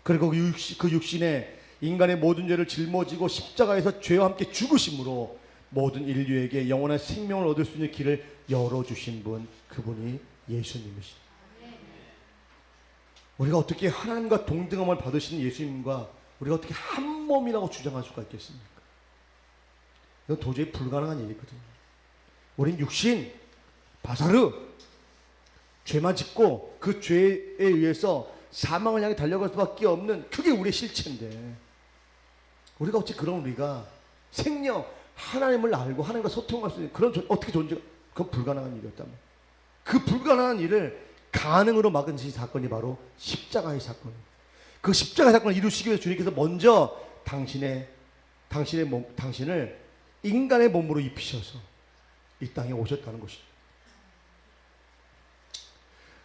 그리고 그 육신에 인간의 모든 죄를 짊어지고 십자가에서 죄와 함께 죽으심으로 모든 인류에게 영원한 생명을 얻을 수 있는 길을 열어주신 분, 그분이 예수님이십니다. 우리가 어떻게 하나님과 동등함을 받으시는 예수님과 우리가 어떻게 한 몸이라고 주장할 수가 있겠습니까? 이건 도저히 불가능한 일이거든요. 우린 육신, 바사르, 죄만 짓고 그 죄에 의해서 사망을 향해 달려갈 수밖에 없는, 그게 우리의 실체인데, 우리가 어찌 그런 우리가 생명, 하나님을 알고 하나님과 소통할 수 있는 그런 어떻게 그건 불가능한 일이었다면, 그 불가능한 일을 가능으로 막은 사건이 바로 십자가의 사건입니다. 그 십자가의 사건을 이루시기 위해서 주님께서 먼저 당신을 인간의 몸으로 입히셔서 이 땅에 오셨다는 것입니다.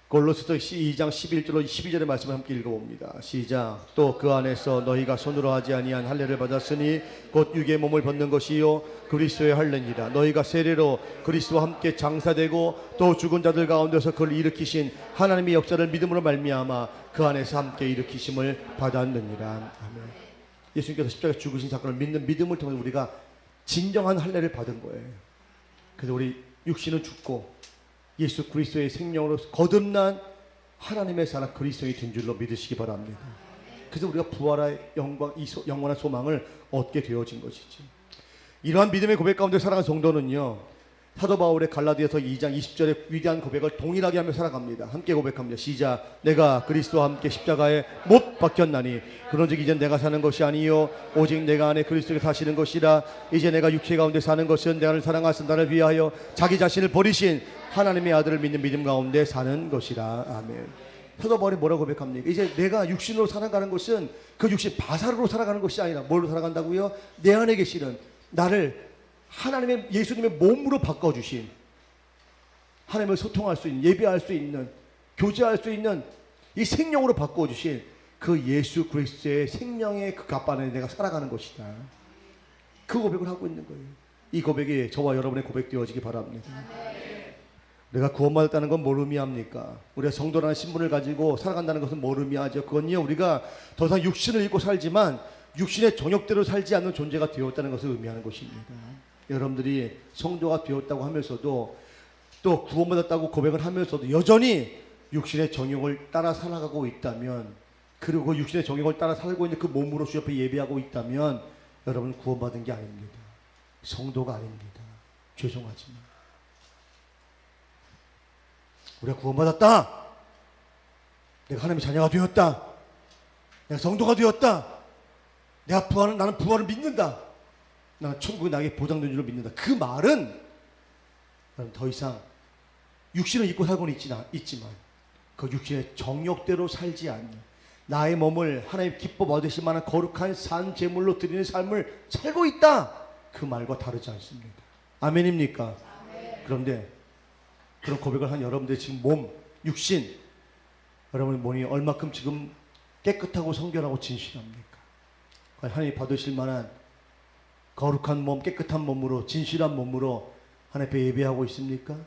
골로새서 2장 11절로 12절의 말씀을 함께 읽어봅니다. 시작. 또 그 안에서 너희가 손으로 하지 아니한 할례를 받았으니 곧 육의 몸을 벗는 것이요 그리스도의 할례니라. 너희가 세례로 그리스도와 함께 장사되고 또 죽은 자들 가운데서 그를 일으키신 하나님의 역사를 믿음으로 말미암아 그 안에서 함께 일으키심을 받았느니라. 아멘. 예수님께서 십자가에 죽으신 사건을 믿는 믿음을 통해 우리가 진정한 할례를 받은 거예요. 그래서 우리 육신은 죽고 예수 그리스도의 생명으로 거듭난 하나님의 사랑 그리스도의 된 줄로 믿으시기 바랍니다. 그래서 우리가 부활의 영광, 영원한 소망을 얻게 되어진 것이지. 이러한 믿음의 고백 가운데 살아간 성도는요, 사도 바울의 갈라디아서 2장 20절의 위대한 고백을 동일하게 하며 살아갑니다. 함께 고백합니다. 시작. 내가 그리스도와 함께 십자가에 못 박혔나니 그런즉 이제 내가 사는 것이 아니요 오직 내가 안에 그리스도가 사시는 것이라. 이제 내가 육체 가운데 사는 것은 나를 사랑하신 나를 위하여 자기 자신을 버리신 하나님의 아들을 믿는 믿음 가운데 사는 것이라. 아멘. 사도 바울이 뭐라고 고백합니까? 이제 내가 육신으로 살아가는 것은 그 육신 바사르로 살아가는 것이 아니라 뭘로 살아간다고요? 내 안에 계시는 나를 하나님의 예수님의 몸으로 바꿔주신, 하나님을 소통할 수 있는, 예배할 수 있는, 교제할 수 있는 이 생명으로 바꿔주신 그 예수 그리스도의 생명의 그 갑 안에 내가 살아가는 것이다, 그 고백을 하고 있는 거예요. 이 고백이 저와 여러분의 고백 되어지기 바랍니다. 내가 구원받았다는 건 뭘 의미합니까? 우리가 성도라는 신분을 가지고 살아간다는 것은 뭘 의미하죠? 그건요, 우리가 더 이상 육신을 입고 살지만 육신의 정욕대로 살지 않는 존재가 되었다는 것을 의미하는 것입니다. 여러분들이 성도가 되었다고 하면서도, 또 구원받았다고 고백을 하면서도 여전히 육신의 정욕을 따라 살아가고 있다면, 그리고 그 육신의 정욕을 따라 살고 있는 그 몸으로 주 옆에 예배하고 있다면 여러분은 구원받은 게 아닙니다. 성도가 아닙니다. 죄송하지만 우리가 구원받았다, 내가 하나님의 자녀가 되었다, 내가 성도가 되었다, 나는 부활을 믿는다, 나는 천국이 나에게 보장된 줄로 믿는다, 그 말은 더 이상 육신을 입고 살고는 있지만 그 육신의 정욕대로 살지 않는, 나의 몸을 하나님 기뻐 받으실 만한 거룩한 산 제물로 드리는 삶을 살고 있다, 그 말과 다르지 않습니다. 아멘입니까? 아멘. 그런데 그런 고백을 한 여러분들의 지금 몸, 육신, 여러분의 몸이 얼마큼 지금 깨끗하고 성결하고 진실합니까? 하나님이 받으실 만한 거룩한 몸, 깨끗한 몸으로, 진실한 몸으로 하나님 앞에 예배하고 있습니까?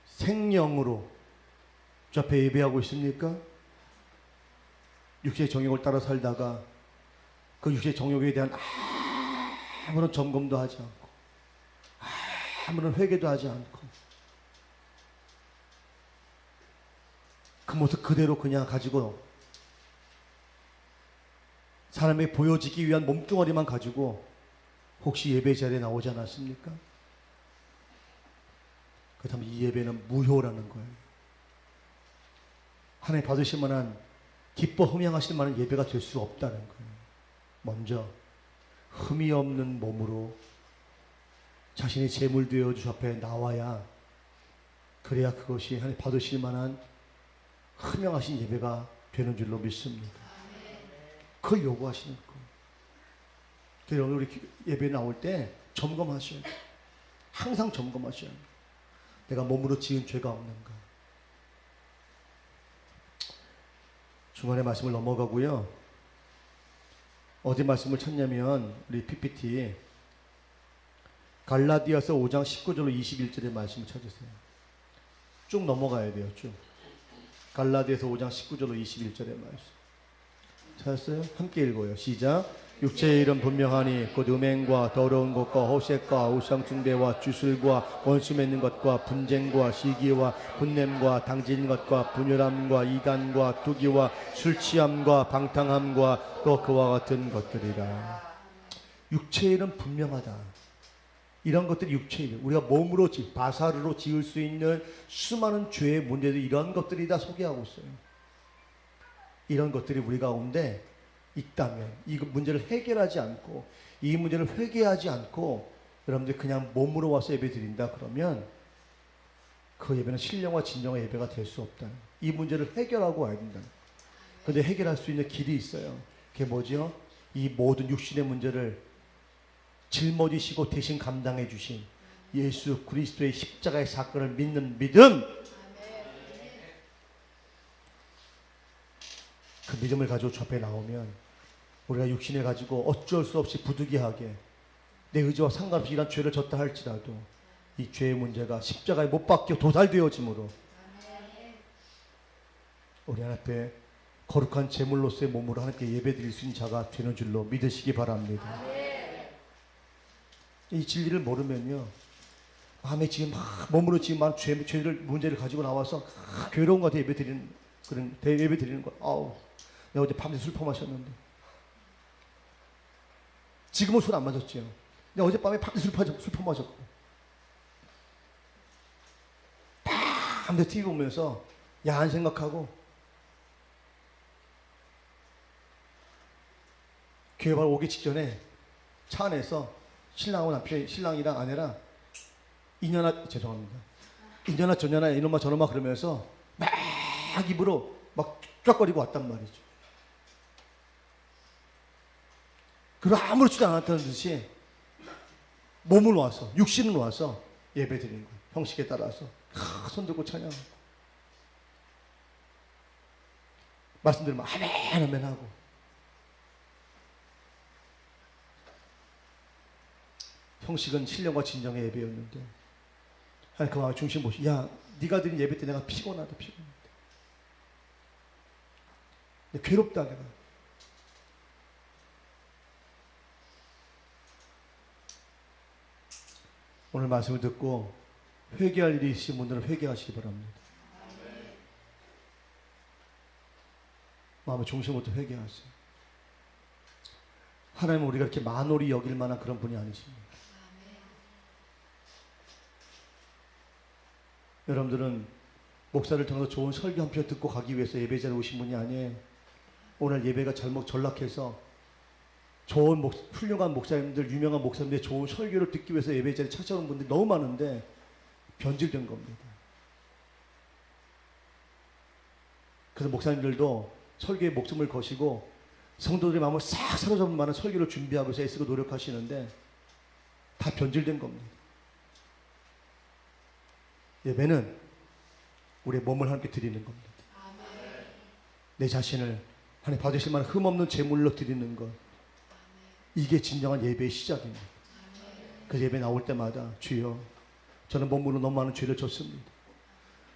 생명으로 주 앞에 예배하고 있습니까? 육체의 정욕을 따라 살다가 그 육체의 정욕에 대한 아무런 점검도 하지 않고 아무런 회개도 하지 않고 그 모습 그대로 그냥 가지고 사람에게 보여지기 위한 몸뚱아리만 가지고 혹시 예배 자리에 나오지 않았습니까? 그렇다면 이 예배는 무효라는 거예요. 하나님 받으실 만한 기뻐 흠양하실 만한 예배가 될 수 없다는 거예요. 먼저 흠이 없는 몸으로 자신이 제물되어 주 앞에 나와야, 그래야 그것이 하나님 받으실 만한 흠양하신 예배가 되는 줄로 믿습니다. 그걸 요구하시는 거예요. 그래서 오늘 우리 예배 나올 때 점검하셔야 돼요. 항상 점검하셔야 돼요. 내가 몸으로 지은 죄가 없는가. 중간에 말씀을 넘어가고요. 어디 말씀을 찾냐면 우리 PPT 갈라디아서 5장 19절로 21절의 말씀을 찾으세요. 쭉 넘어가야 돼요. 쭉. 갈라디아서 5장 19절로 21절의 말씀 찾았어요? 함께 읽어요. 시작. 육체의 일은 분명하니 곧 음행과 더러운 것과 호색과 우상 숭배와 주술과 원수 맺는 것과 분쟁과 시기와 분냄과 당진 것과 분열함과 이단과 투기와 술 취함과 방탕함과 또 그와 같은 것들이라. 육체의 일은 분명하다. 이런 것들이 육체의 일, 우리가 몸으로 바사르로 지을 수 있는 수많은 죄의 문제들, 이런 것들이 다 소개하고 있어요. 이런 것들이 우리 가운데 있다면, 이 문제를 해결하지 않고, 이 문제를 회개하지 않고 여러분들이 그냥 몸으로 와서 예배 드린다 그러면 그 예배는 신령과 진정한 예배가 될 수 없다. 이 문제를 해결하고 와야 된다. 그런데 해결할 수 있는 길이 있어요. 그게 뭐죠? 이 모든 육신의 문제를 짊어지시고 대신 감당해 주신 예수 그리스도의 십자가의 사건을 믿는 믿음, 그 믿음을 가지고 주 앞에 나오면 우리가 육신을 가지고 어쩔 수 없이 부득이하게 내 의지와 상관없이 이런 죄를 졌다 할지라도 이 죄의 문제가 십자가에 못 박혀 도살되어짐으로 우리 하나님께 거룩한 제물로서의 몸으로 하나님께 예배드릴 수 있는 자가 되는 줄로 믿으시기 바랍니다. 이 진리를 모르면요, 마음에 지금 막 몸으로 지금 막 죄를 문제를 가지고 나와서 괴로운 것 같아 예배드리는 그런 예배드리는 거. 아우, 내가 어제 밤새 술 퍼마셨는데 지금은 술 안 마셨지요. 내가 어젯밤에 밤새 술 퍼마셨고 밤새 TV 보면서 야한 생각하고 교회 바로 오기 직전에 차 안에서 신랑하고 남편이, 신랑이랑 아내랑 이년아, 죄송합니다, 이년아 저년아 이놈아 저놈아 그러면서 막 입으로 막 쫙거리고 왔단 말이죠. 그리고 아무렇지도 않았다는 듯이 몸을 와서, 육신을 와서 예배 드리는 거예요. 형식에 따라서 손 들고 찬양하고 말씀 들으면 아멘 아멘 하고. 형식은 신령과 진정의 예배였는데 하나님 그 마음의 중심 보시, 야 네가 드린 예배 때 내가 피곤하다. 괴롭다 내가. 오늘 말씀을 듣고 회개할 일이 있으신 분들은 회개하시기 바랍니다. 마음의 중심부터 회개하세요. 하나님은 우리가 이렇게 만홀히 여길 만한 그런 분이 아니십니다. 여러분들은 목사를 통해서 좋은 설교 한 편 듣고 가기 위해서 예배자리에 오신 분이 아니에요. 오늘 예배가 잘못 전락해서 좋은 훌륭한 목사님들, 유명한 목사님들의 좋은 설교를 듣기 위해서 예배자리에 찾아오는 분들이 너무 많은데 변질된 겁니다. 그래서 목사님들도 설교에 목숨을 거시고 성도들의 마음을 싹 사로잡을 만한 설교를 준비하고 있어 애쓰고 노력하시는데 다 변질된 겁니다. 예배는 우리의 몸을 함께 드리는 겁니다. 내 자신을 하나님 받으실 만한 흠없는 제물로 드리는 것, 이게 진정한 예배의 시작입니다. 그 예배 나올 때마다 주여 저는 몸으로 너무 많은 죄를 졌습니다.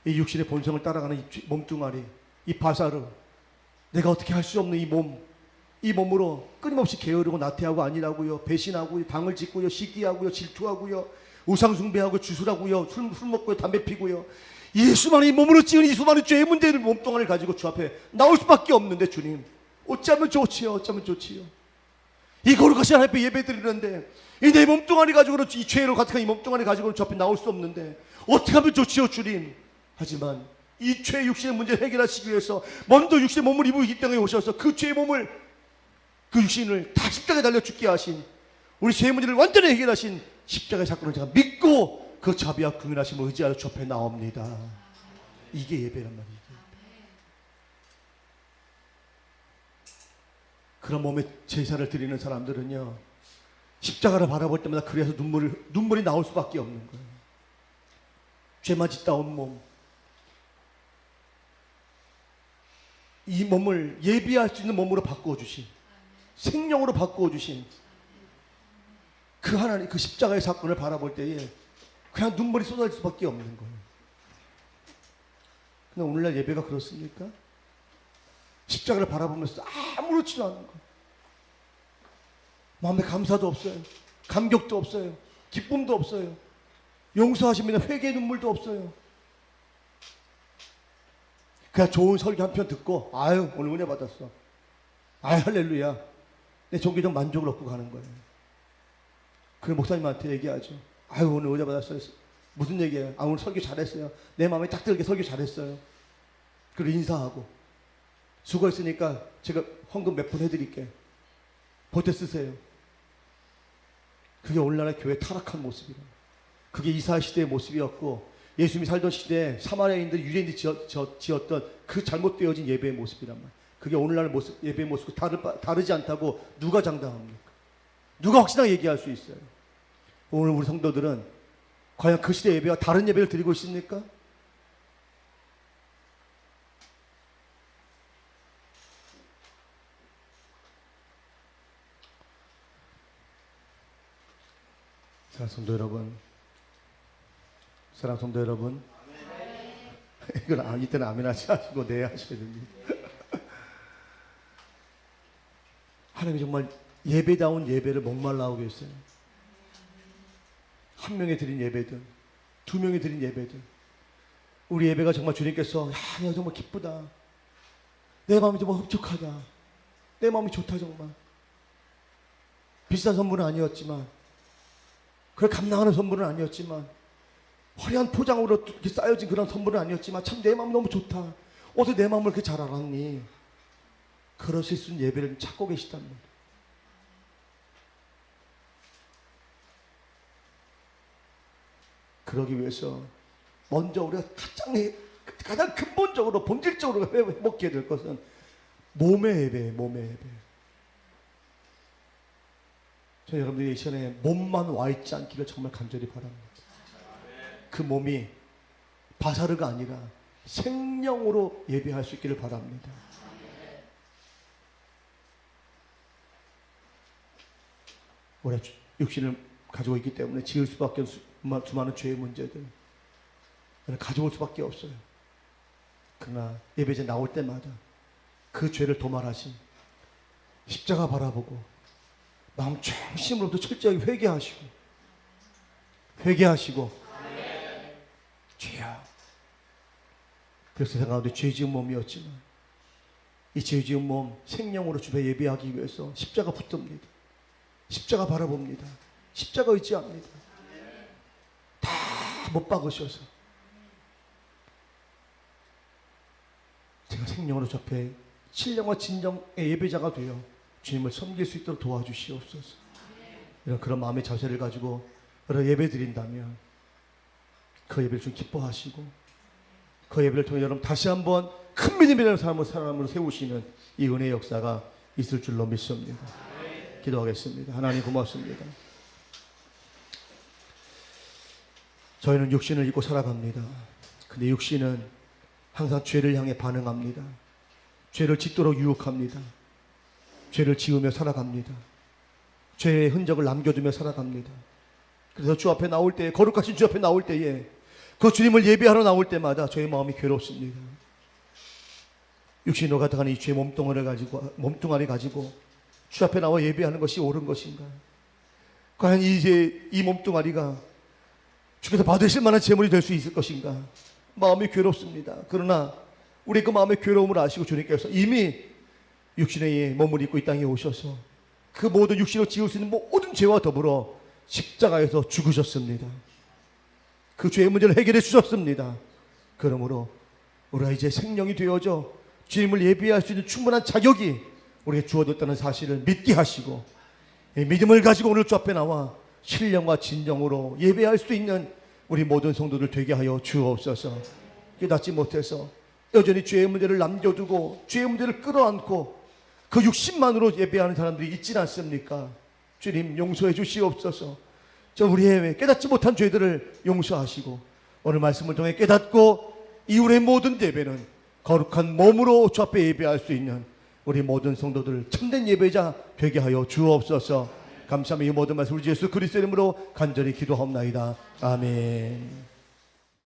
이 육신의 본성을 따라가는 이 몸뚱아리, 이 바사르, 내가 어떻게 할 수 없는 이 몸, 이 몸으로 끊임없이 게으르고 나태하고 아니라고요, 배신하고요, 방을 짓고요, 시기하고요, 질투하고요, 우상숭배하고 주술하고요, 술 먹고요, 담배 피고요, 이 수많은 이 몸으로 지은 이 수많은 죄의 문제를 몸뚱아리를 가지고 주 앞에 나올 수밖에 없는데 주님 어쩌면 좋지요, 어쩌면 좋지요. 이 거룩하신 하나님 앞에 예배 드리는데 이 내 몸뚱아리 가지고는, 이 죄로 가득한 이 몸뚱아리 가지고는 저 앞에 나올 수 없는데 어떻게 하면 좋지요 주님. 하지만 이 죄 육신의 문제를 해결하시기 위해서 먼저 육신의 몸을 입고 이 땅에 오셔서 그 죄의 몸을, 그 육신을 다 십자가에 달려 죽게 하신, 우리 죄의 문제를 완전히 해결하신 십자가의 사건을 제가 믿고 그 자비와 긍휼하심을 의지하여 저 앞에 나옵니다. 이게 예배란 말이에요. 그런 몸에 제사를 드리는 사람들은요, 십자가를 바라볼 때마다 그래서 눈물이 나올 수밖에 없는 거예요. 죄만 짓다 온 몸, 이 몸을 예비할 수 있는 몸으로 바꾸어주신, 생명으로 바꾸어주신 그 하나님, 그 십자가의 사건을 바라볼 때에 그냥 눈물이 쏟아질 수밖에 없는 거예요. 근데 오늘날 예배가 그렇습니까? 십자가를 바라보면서 아무렇지도 않은 거예요. 마음에 감사도 없어요. 감격도 없어요. 기쁨도 없어요. 용서하시면 회개의 눈물도 없어요. 그냥 좋은 설교 한 편 듣고 아유 오늘 은혜 받았어. 아유 할렐루야. 내 종교적 만족을 얻고 가는 거예요. 그 목사님한테 얘기하죠. 아유 오늘 은혜 받았어요. 무슨 얘기예요? 아 오늘 설교 잘했어요. 내 마음에 딱 들게 설교 잘했어요. 그리고 인사하고 수고했으니까 제가 헌금 몇 푼 해드릴게. 보태 쓰세요. 그게 오늘날의 교회 타락한 모습이에요. 그게 이사 시대의 모습이었고 예수님이 살던 시대에 사마리아인들, 유대인들이 지었던 그 잘못되어진 예배의 모습이란 말이에요. 그게 오늘날 모습, 예배의 모습과 다르지 않다고 누가 장담합니까? 누가 확실하게 얘기할 수 있어요? 오늘 우리 성도들은 과연 그 시대 예배와 다른 예배를 드리고 있습니까? 사랑하는 성도 여러분, 사랑하는 성도 여러분, 이건 이때는 아멘 하지 마시고 네 하셔야 됩니다. 하나님이 정말 예배다운 예배를 목말라 하고 계세요. 한 명이 드린 예배든 두 명이 드린 예배든 우리 예배가 정말 주님께서 야 정말 기쁘다. 내 마음이 정말 흡족하다. 내 마음이 좋다 정말. 비싼 선물은 아니었지만 그걸 감당하는 선물은 아니었지만 화려한 포장으로 이렇게 쌓여진 그런 선물은 아니었지만 참 내 마음 너무 좋다. 어떻게 내 마음을 그렇게 잘 알았니? 그러실 수 있는 예배를 찾고 계시단 말이에요. 그러기 위해서 먼저 우리가 가장 근본적으로 본질적으로 회복해야 될 것은 몸의 예배예요. 몸의 예배. 저 여러분들이 이 시간에 몸만 와 있지 않기를 정말 간절히 바랍니다. 그 몸이 바사르가 아니라 생명으로 예배할 수 있기를 바랍니다. 우리 육신을 가지고 있기 때문에 지을 수밖에 없는 수많은 죄의 문제들 가져올 수밖에 없어요. 그러나 예배제 나올 때마다 그 죄를 도말하신 십자가 바라보고 마음 중심으로부터 철저하게 회개하시고 죄야. 그래서 세상 가운데 죄 지은 몸이었지만 이 죄 지은 몸 생명으로 주변에 예배하기 위해서 십자가 붙듭니다. 십자가 바라봅니다. 십자가 의지합니다. 다 못 박으셔서 제가 생명으로 접해 신령과 진정의 예배자가 되어 주님을 섬길 수 있도록 도와주시옵소서. 이런 그런 마음의 자세를 가지고 여러 예배 드린다면 그 예배를 좀 기뻐하시고 그 예배를 통해 여러분 다시 한번 큰 믿음이라는 사람으로 세우시는 이 은혜의 역사가 있을 줄로 믿습니다. 기도하겠습니다. 하나님 고맙습니다. 저희는 육신을 입고 살아갑니다. 근데 육신은 항상 죄를 향해 반응합니다. 죄를 짓도록 유혹합니다. 죄를 지으며 살아갑니다. 죄의 흔적을 남겨두며 살아갑니다. 그래서 주 앞에 나올 때에, 거룩하신 주 앞에 나올 때에, 그 주님을 예배하러 나올 때마다 저의 마음이 괴롭습니다. 육신으로 가득한 이 죄의 몸뚱아리 가지고 주 앞에 나와 예배하는 것이 옳은 것인가? 과연 이 몸뚱아리가 주께서 받으실 만한 제물이 될 수 있을 것인가? 마음이 괴롭습니다. 그러나 우리 그 마음의 괴로움을 아시고 주님께서 이미 육신의 몸을 입고 이 땅에 오셔서 그 모든 육신으로 지을 수 있는 모든 죄와 더불어 십자가에서 죽으셨습니다. 그 죄의 문제를 해결해 주셨습니다. 그러므로 우리가 이제 생명이 되어져 주님을 예배할 수 있는 충분한 자격이 우리에게 주어졌다는 사실을 믿게 하시고, 이 믿음을 가지고 오늘 주 앞에 나와 신령과 진정으로 예배할 수 있는 우리 모든 성도들 되게 하여 주옵소서. 깨닫지 못해서 여전히 죄의 문제를 남겨두고 죄의 문제를 끌어안고 그 육신만으로 예배하는 사람들이 있지 않습니까? 주님 용서해 주시옵소서. 저 우리의 깨닫지 못한 죄들을 용서하시고 오늘 말씀을 통해 깨닫고 이후의 모든 예배는 거룩한 몸으로 주 앞에 예배할 수 있는 우리 모든 성도들 참된 예배자 되게 하여 주옵소서. 감사하며 이 모든 말씀 우리 예수 그리스도 이름으로 간절히 기도하옵나이다. 아멘.